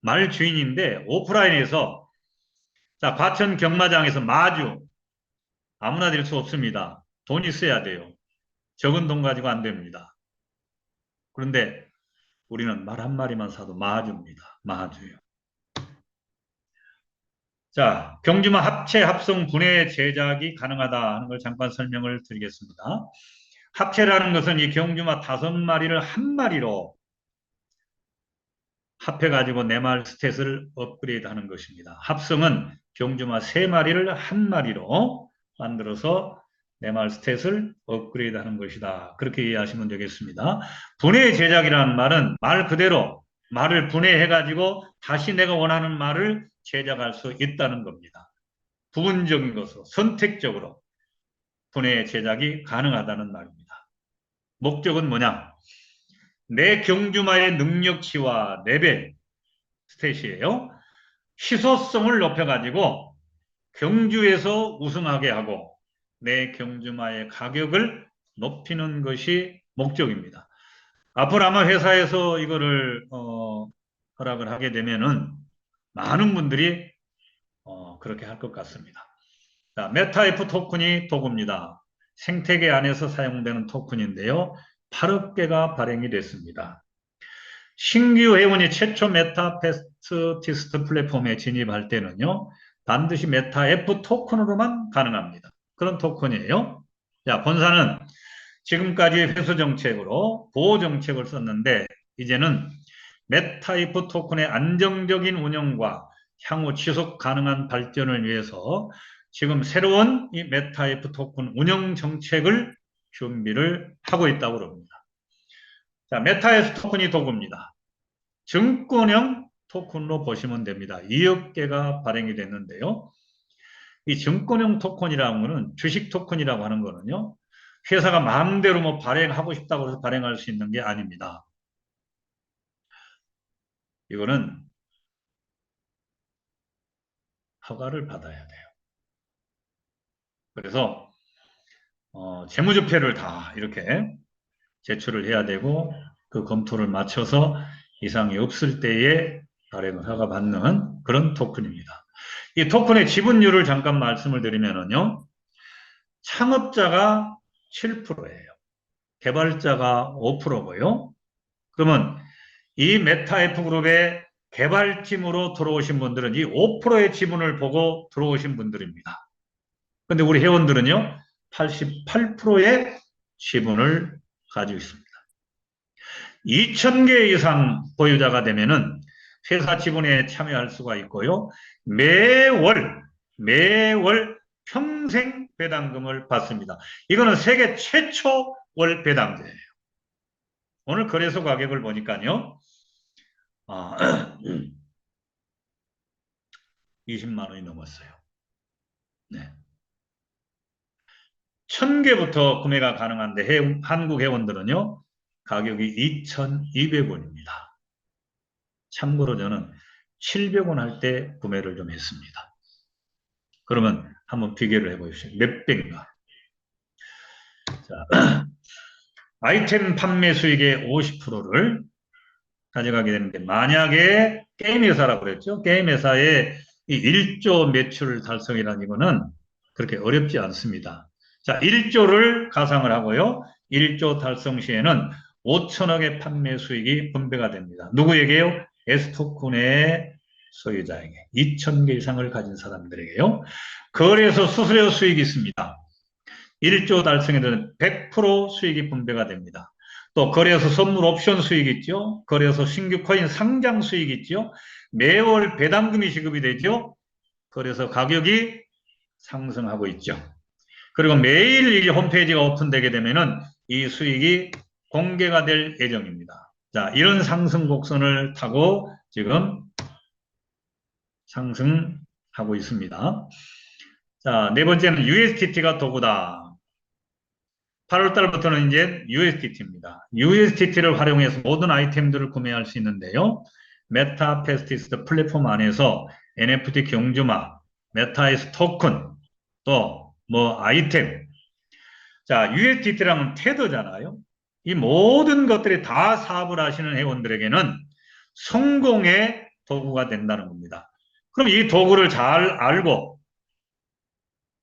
말 주인인데 오프라인에서 자, 과천 경마장에서 마주 아무나 될 수 없습니다. 돈 있어야 돼요. 적은 돈 가지고 안 됩니다. 그런데 우리는 말 한 마리만 사도 마주입니다. 마주요. 자, 경주마 합체 합성 분해 제작이 가능하다 하는 걸 잠깐 설명을 드리겠습니다. 합체라는 것은 이 경주마 5마리를 한 마리로 합해가지고 내말 스탯을 업그레이드 하는 것입니다. 합성은 경주마 3마리를 한 마리로 만들어서 내말 스탯을 업그레이드 하는 것이다. 그렇게 이해하시면 되겠습니다. 분해 제작이라는 말은 말 그대로 말을 분해해가지고 다시 내가 원하는 말을 제작할 수 있다는 겁니다. 부분적인 것으로 선택적으로 분해 제작이 가능하다는 말입니다. 목적은 뭐냐? 내 경주마의 능력치와 레벨, 스탯이에요. 희소성을 높여가지고 경주에서 우승하게 하고 내 경주마의 가격을 높이는 것이 목적입니다. 앞으로 아마 회사에서 이거를 허락을 하게 되면은 많은 분들이 그렇게 할 것 같습니다. 자, 메타F 토큰이 도구입니다. 생태계 안에서 사용되는 토큰인데요. 8억 개가 발행이 됐습니다. 신규 회원이 최초 메타페스티스트 플랫폼에 진입할 때는요, 반드시 메타F 토큰으로만 가능합니다. 그런 토큰이에요. 자, 본사는 지금까지 회수 정책으로 보호 정책을 썼는데, 이제는 메타F 토큰의 안정적인 운영과 향후 지속 가능한 발전을 위해서 지금 새로운 이 메타F 토큰 운영 정책을 준비를 하고 있다고 합니다. 자, 메타F 토큰이 도구입니다. 증권형 토큰으로 보시면 됩니다. 2억 개가 발행이 됐는데요. 이 증권형 토큰이라는 거는 주식 토큰이라고 하는 거는요. 회사가 마음대로 뭐 발행하고 싶다고 해서 발행할 수 있는 게 아닙니다. 이거는 허가를 받아야 돼요. 그래서 재무제표를 다 이렇게 제출을 해야 되고 그 검토를 마쳐서 이상이 없을 때에 발행을 허가받는 그런 토큰입니다. 이 토큰의 지분율을 잠깐 말씀을 드리면은요. 창업자가 7%예요. 개발자가 5%고요. 그러면 이 메타F 그룹의 개발팀으로 들어오신 분들은 이 5%의 지분을 보고 들어오신 분들입니다. 근데 우리 회원들은요. 88%의 지분을 가지고 있습니다. 2,000개 이상 보유자가 되면은 회사 지분에 참여할 수가 있고요. 매월 평생 배당금을 받습니다. 이거는 세계 최초 월 배당제예요. 오늘 거래소 가격을 보니까요. 20만 원이 넘었어요. 네. 1,000개부터 구매가 가능한데 한국 회원들은요. 가격이 2,200원입니다. 참고로 저는 700원 할 때 구매를 좀 했습니다. 그러면 한번 비교를 해보십시오. 몇 배인가? 자, 아이템 판매 수익의 50%를 가져가게 되는데 만약에 게임 회사라고 그랬죠. 게임 회사의 이 1조 매출 달성이라는 이거는 그렇게 어렵지 않습니다. 자, 1조를 가상을 하고요. 1조 달성 시에는 5천억의 판매 수익이 분배가 됩니다. 누구에게요? S토큰의 소유자에게. 2,000개 이상을 가진 사람들에게요. 거래소 수수료 수익이 있습니다. 1조 달성에는 100% 수익이 분배가 됩니다. 또 거래소 선물 옵션 수익 있죠. 거래소 신규 코인 상장 수익 있죠. 매월 배당금이 지급이 되죠. 그래서 가격이 상승하고 있죠. 그리고 매일 이 홈페이지가 오픈되게 되면은 이 수익이 공개가 될 예정입니다. 자, 이런 상승 곡선을 타고 지금 상승하고 있습니다. 자, 네 번째는 USDT가 도구다. 8월 달부터는 이제 USDT입니다. USDT를 활용해서 모든 아이템들을 구매할 수 있는데요. 메타페스티스트 플랫폼 안에서 NFT 경주마, 메타에스 토큰, 또 뭐 아이템. 자, USDT라는 테더잖아요. 이 모든 것들이 다 사업을 하시는 회원들에게는 성공의 도구가 된다는 겁니다. 그럼 이 도구를 잘 알고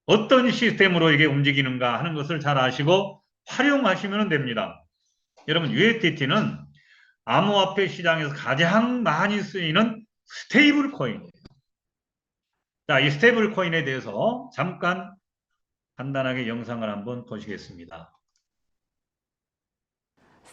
어떤 시스템으로 이게 움직이는가 하는 것을 잘 아시고 활용하시면 됩니다. 여러분, USDT는 암호화폐 시장에서 가장 많이 쓰이는 스테이블 코인이에요. 자, 이 스테이블 코인에 대해서 잠깐 간단하게 영상을 한번 보시겠습니다.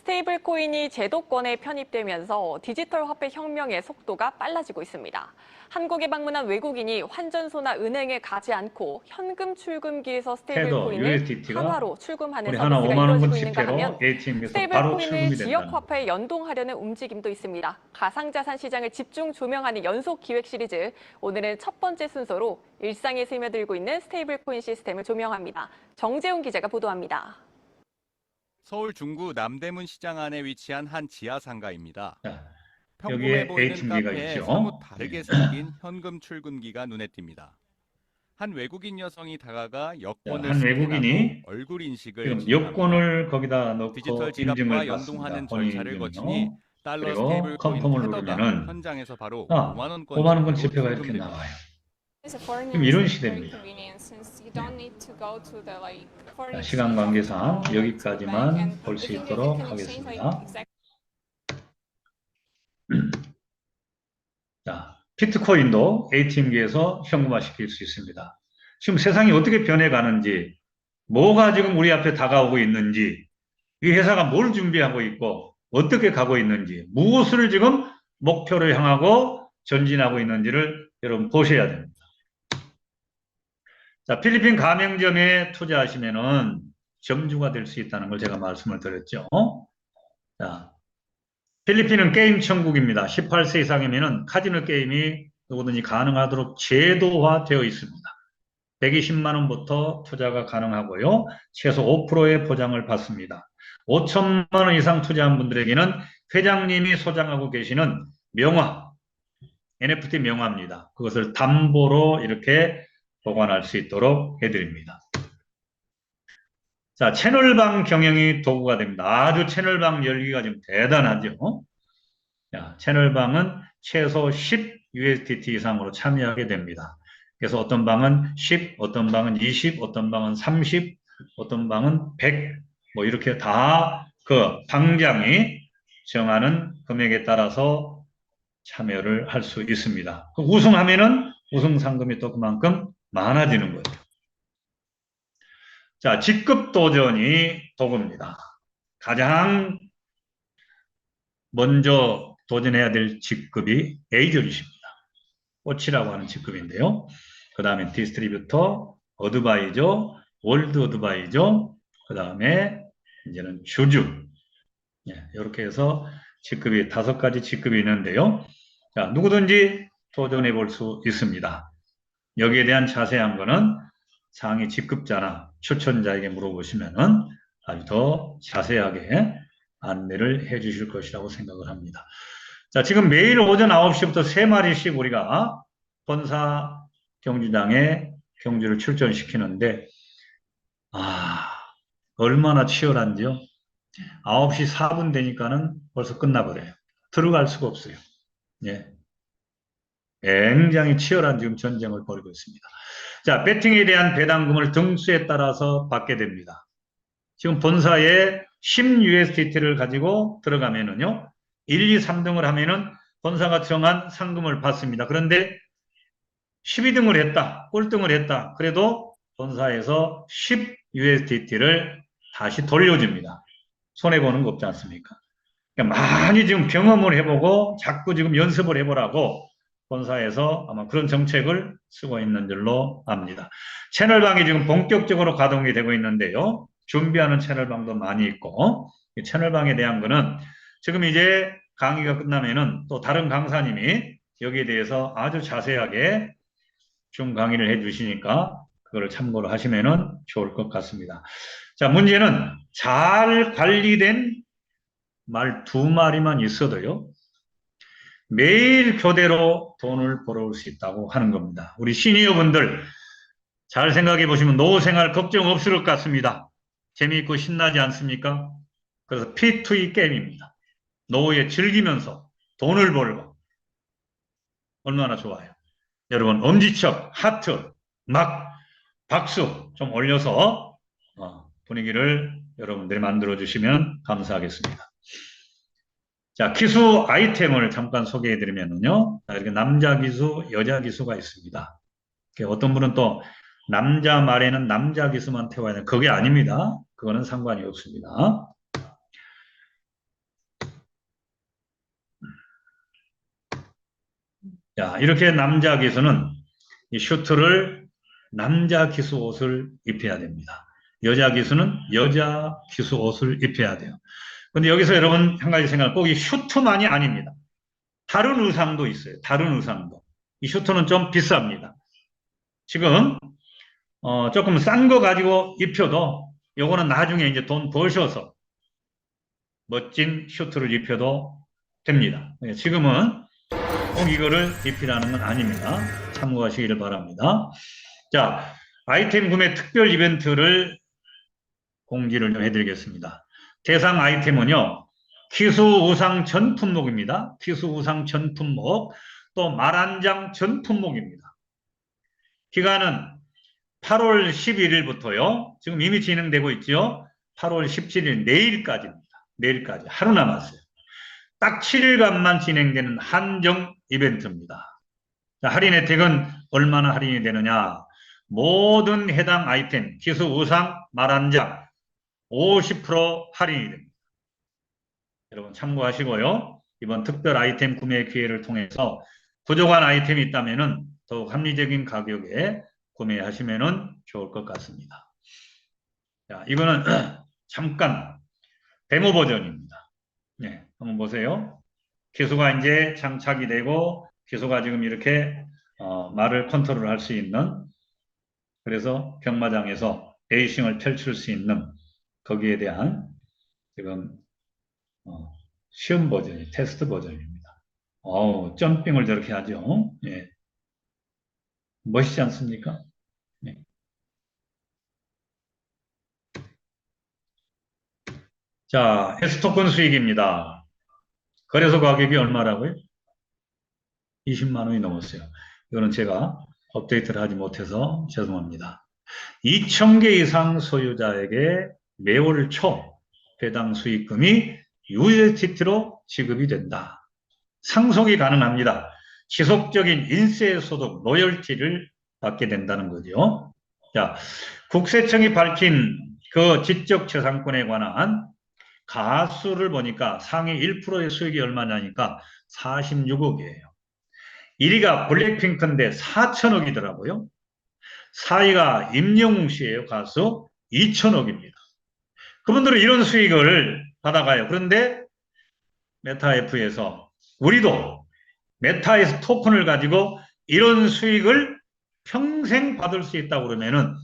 스테이블 코인이 제도권에 편입되면서 디지털 화폐 혁명의 속도가 빨라지고 있습니다. 한국에 방문한 외국인이 환전소나 은행에 가지 않고 현금 출금기에서 스테이블 테더 코인을 USDT가 하나로 출금하는 우리 하나 서비스가 5만 원권 이루어지고 있는가 지폐로 하면 ATM에서 스테이블 바로 코인을 출금이 지역 된다는 화폐에 연동하려는 움직임도 있습니다. 가상자산 시장을 집중 조명하는 연속 기획 시리즈, 오늘은 첫 번째 순서로 일상에 스며들고 있는 스테이블 코인 시스템을 조명합니다. 정재훈 기자가 보도합니다. 서울 중구 남대문 시장 안에 위치한 한 지하 상가입니다. 자, 평범해 여기에 보이는 ATM기가 카페에 있죠. 사뭇 다르게 생긴 현금 출금기가 눈에 띕니다. 한 외국인 여성이 다가가 여권을 한 외국인이 스캔하고 얼굴 인식을 지금 진행합니다. 여권을 거기다 넣고 디지털 인증을 지갑과 받습니다. 연동하는 본인 절차를 인증은요. 거치니 달러 그리고 스테이블 코인 컨펌을 테더가 누르면은 현장에서 바로 5만 5만 원권 지폐가 이렇게 나와요. 지금 이런 시대입니다. 자, 시간 관계상 여기까지만 볼 수 있도록 하겠습니다. 자, 비트코인도 ATM기에서 현금화시킬 수 있습니다. 지금 세상이 어떻게 변해가는지, 뭐가 지금 우리 앞에 다가오고 있는지, 이 회사가 뭘 준비하고 있고 어떻게 가고 있는지, 무엇을 지금 목표로 향하고 전진하고 있는지를 여러분 보셔야 됩니다. 자, 필리핀 가맹점에 투자하시면은 점주가 될 수 있다는 걸 제가 말씀을 드렸죠. 자, 필리핀은 게임 천국입니다. 18세 이상이면은 카지노 게임이 누구든지 가능하도록 제도화되어 있습니다. 120만 원부터 투자가 가능하고요. 최소 5%의 보장을 받습니다. 5천만 원 이상 투자한 분들에게는 회장님이 소장하고 계시는 명화, NFT 명화입니다. 그것을 담보로 이렇게 보관할 수 있도록 해드립니다. 자, 채널방 경영이 도구가 됩니다. 아주 채널방 열기가 좀 대단하죠. 자, 채널방은 최소 10 USDT 이상으로 참여하게 됩니다. 그래서 어떤 방은 10, 어떤 방은 20, 어떤 방은 30, 어떤 방은 100, 뭐 이렇게 다 그 방장이 정하는 금액에 따라서 참여를 할 수 있습니다. 우승하면은 우승 상금이 또 그만큼 많아지는 거죠. 자, 직급 도전이 도구입니다. 가장 먼저 도전해야 될 직급이 에이전트입니다. 꽃이라고 하는 직급인데요. 그 다음에 디스트리뷰터, 어드바이저, 월드 어드바이저, 그 다음에 이제는 주주. 이렇게 해서 직급이 5가지 직급이 있는데요. 자, 누구든지 도전해 볼 수 있습니다. 여기에 대한 자세한 거는 상위 직급자나 추천자에게 물어보시면은 아주 더 자세하게 안내를 해 주실 것이라고 생각을 합니다. 자, 지금 매일 오전 9시부터 3마리씩 우리가 본사 경주장에 경주를 출전시키는데, 얼마나 치열한지요. 9시 4분 되니까는 벌써 끝나버려요. 들어갈 수가 없어요. 예. 굉장히 치열한 지금 전쟁을 벌이고 있습니다. 자, 배팅에 대한 배당금을 등수에 따라서 받게 됩니다. 지금 본사에 10USDT를 가지고 들어가면은요, 1, 2, 3등을 하면은 본사가 정한 상금을 받습니다. 그런데 12등을 했다, 꼴등을 했다. 그래도 본사에서 10USDT를 다시 돌려줍니다. 손해보는 거 없지 않습니까? 그러니까 많이 지금 경험을 해보고 자꾸 지금 연습을 해보라고 본사에서 아마 그런 정책을 쓰고 있는 줄로 압니다. 채널방이 지금 본격적으로 가동이 되고 있는데요. 준비하는 채널방도 많이 있고, 이 채널방에 대한 거는 지금 이제 강의가 끝나면은 또 다른 강사님이 여기에 대해서 아주 자세하게 중 강의를 해 주시니까 그걸 참고로 하시면은 좋을 것 같습니다. 자, 문제는 잘 관리된 말 2마리만 있어도요, 매일 교대로 돈을 벌어올 수 있다고 하는 겁니다. 우리 시니어분들 잘 생각해 보시면 노후 생활 걱정 없을 것 같습니다. 재미있고 신나지 않습니까? 그래서 P2E 게임입니다. 노후에 즐기면서 돈을 벌고 얼마나 좋아요. 여러분 엄지척, 하트, 막 박수 좀 올려서 분위기를 여러분들이 만들어 주시면 감사하겠습니다. 자, 기수 아이템을 잠깐 소개해 드리면요, 이렇게 남자 기수, 여자 기수가 있습니다. 어떤 분은 또 남자 말에는 남자 기수만 태워야 되는, 그게 아닙니다. 그거는 상관이 없습니다. 자, 이렇게 남자 기수는 이 슈트를 남자 기수 옷을 입혀야 됩니다. 여자 기수는 여자 기수 옷을 입혀야 돼요. 근데 여기서 여러분 한 가지 생각, 꼭 이 슈트만이 아닙니다. 다른 의상도 있어요. 다른 의상도. 이 슈트는 좀 비쌉니다. 지금 조금 싼 거 가지고 입혀도 요거는 나중에 이제 돈 버셔서 멋진 슈트를 입혀도 됩니다. 지금은 꼭 이거를 입히라는 건 아닙니다. 참고하시기를 바랍니다. 자, 아이템 구매 특별 이벤트를 공지를 좀 해드리겠습니다. 대상 아이템은요, 기수 우상 전 품목입니다. 기수 우상 전 품목, 또 말 한 장 전 품목입니다. 기간은 8월 11일부터요. 지금 이미 진행되고 있죠. 8월 17일 내일까지입니다. 내일까지 하루 남았어요. 딱 7일간만 진행되는 한정 이벤트입니다. 자, 할인 혜택은 얼마나 할인이 되느냐? 모든 해당 아이템, 기수 우상 말 한 장 50% 할인이 됩니다. 여러분 참고하시고요. 이번 특별 아이템 구매 기회를 통해서 부족한 아이템이 있다면 더욱 합리적인 가격에 구매하시면 좋을 것 같습니다. 자, 이거는 잠깐 데모 버전입니다. 네, 한번 보세요. 기수가 이제 장착이 되고 기수가 지금 이렇게 말을 컨트롤할 수 있는, 그래서 경마장에서 레이싱을 펼칠 수 있는 거기에 대한 지금 시험 버전이 테스트 버전입니다. 점핑을 저렇게 하죠. 예. 멋있지 않습니까? 네. 자, S토큰 수익입니다. 거래소 가격이 얼마라고요? 20만 원이 넘었어요. 이거는 제가 업데이트를 하지 못해서 죄송합니다. 2,000개 이상 소유자에게 매월 초 배당 수익금이 USDT로 지급이 된다. 상속이 가능합니다. 지속적인 인세소득 로열티를 받게 된다는 거죠. 자, 국세청이 밝힌 그 지적재산권에 관한 가수를 보니까 상위 1%의 수익이 얼마냐니까 46억이에요. 1위가 블랙핑크인데 4천억이더라고요. 4위가 임영웅 씨예요. 가수 2천억입니다. 그분들은 이런 수익을 받아가요. 그런데 메타F에서 우리도 메타에서 토큰을 가지고 이런 수익을 평생 받을 수 있다고 그러면은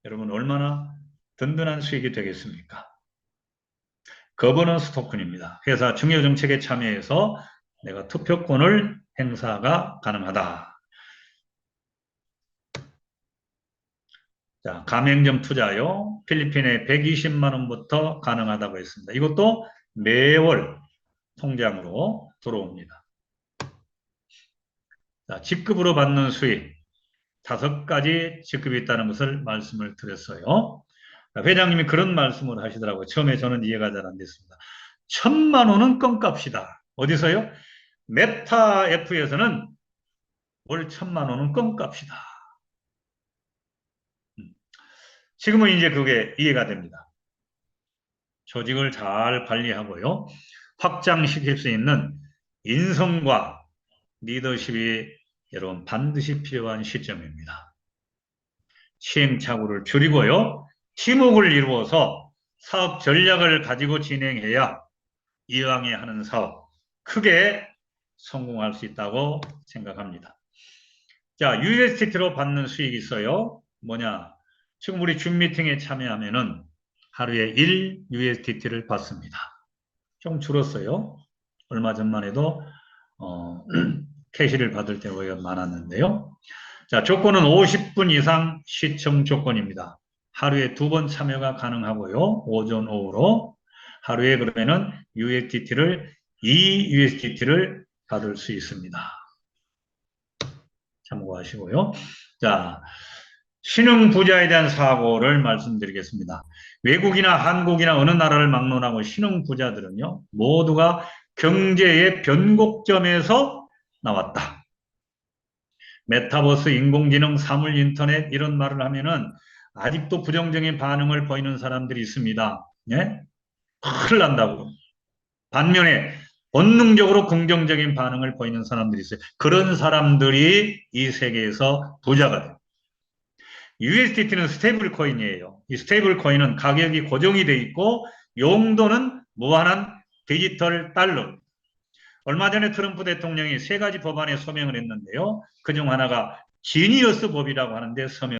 여러분 얼마나 든든한 수익이 되겠습니까? 거버넌스 토큰입니다. 회사 중요 정책에 참여해서 내가 투표권을 행사가 가능하다. 자, 가맹점 투자요. 필리핀에 120만 원부터 가능하다고 했습니다. 이것도 매월 통장으로 들어옵니다. 자, 직급으로 받는 수익 5가지 직급이 있다는 것을 말씀을 드렸어요. 회장님이 그런 말씀을 하시더라고요. 처음에 저는 이해가 잘 안 됐습니다. 1,000만 원은 껌값이다. 어디서요? 메타F에서는 월 1,000만 원은 껌값이다. 지금은 이제 그게 이해가 됩니다. 조직을 잘 관리하고요. 확장시킬 수 있는 인성과 리더십이 여러분 반드시 필요한 시점입니다. 시행착오를 줄이고요. 팀워크를 이루어서 사업 전략을 가지고 진행해야 이왕에 하는 사업 크게 성공할 수 있다고 생각합니다. 자, USDT로 받는 수익이 있어요. 뭐냐? 지금 우리 줌 미팅에 참여하면은 하루에 1 USDT를 받습니다. 좀 줄었어요. 얼마 전만 해도 캐시를 받을 때가 많았는데요. 자, 조건은 50분 이상 시청 조건입니다. 하루에 2번 참여가 가능하고요. 오전, 오후로. 하루에 그러면은 USDT를 2 USDT를 받을 수 있습니다. 참고하시고요. 자, 신흥 부자에 대한 사고를 말씀드리겠습니다. 외국이나 한국이나 어느 나라를 막론하고 신흥 부자들은요, 모두가 경제의 변곡점에서 나왔다. 메타버스, 인공지능, 사물 인터넷 이런 말을 하면은 아직도 부정적인 반응을 보이는 사람들이 있습니다. 예? 큰일 난다고. 반면에 본능적으로 긍정적인 반응을 보이는 사람들이 있어요. 그런 사람들이 이 세계에서 부자가 돼요. USDT는 스테이블 코인이에요. 이 스테이블 코인은 가격이 고정이 돼 있고 용도는 무한한 디지털 달러. 얼마 전에 트럼프 대통령이 3가지 법안에 서명을 했는데요. 그중 하나가 지니어스 법이라고 하는데 서명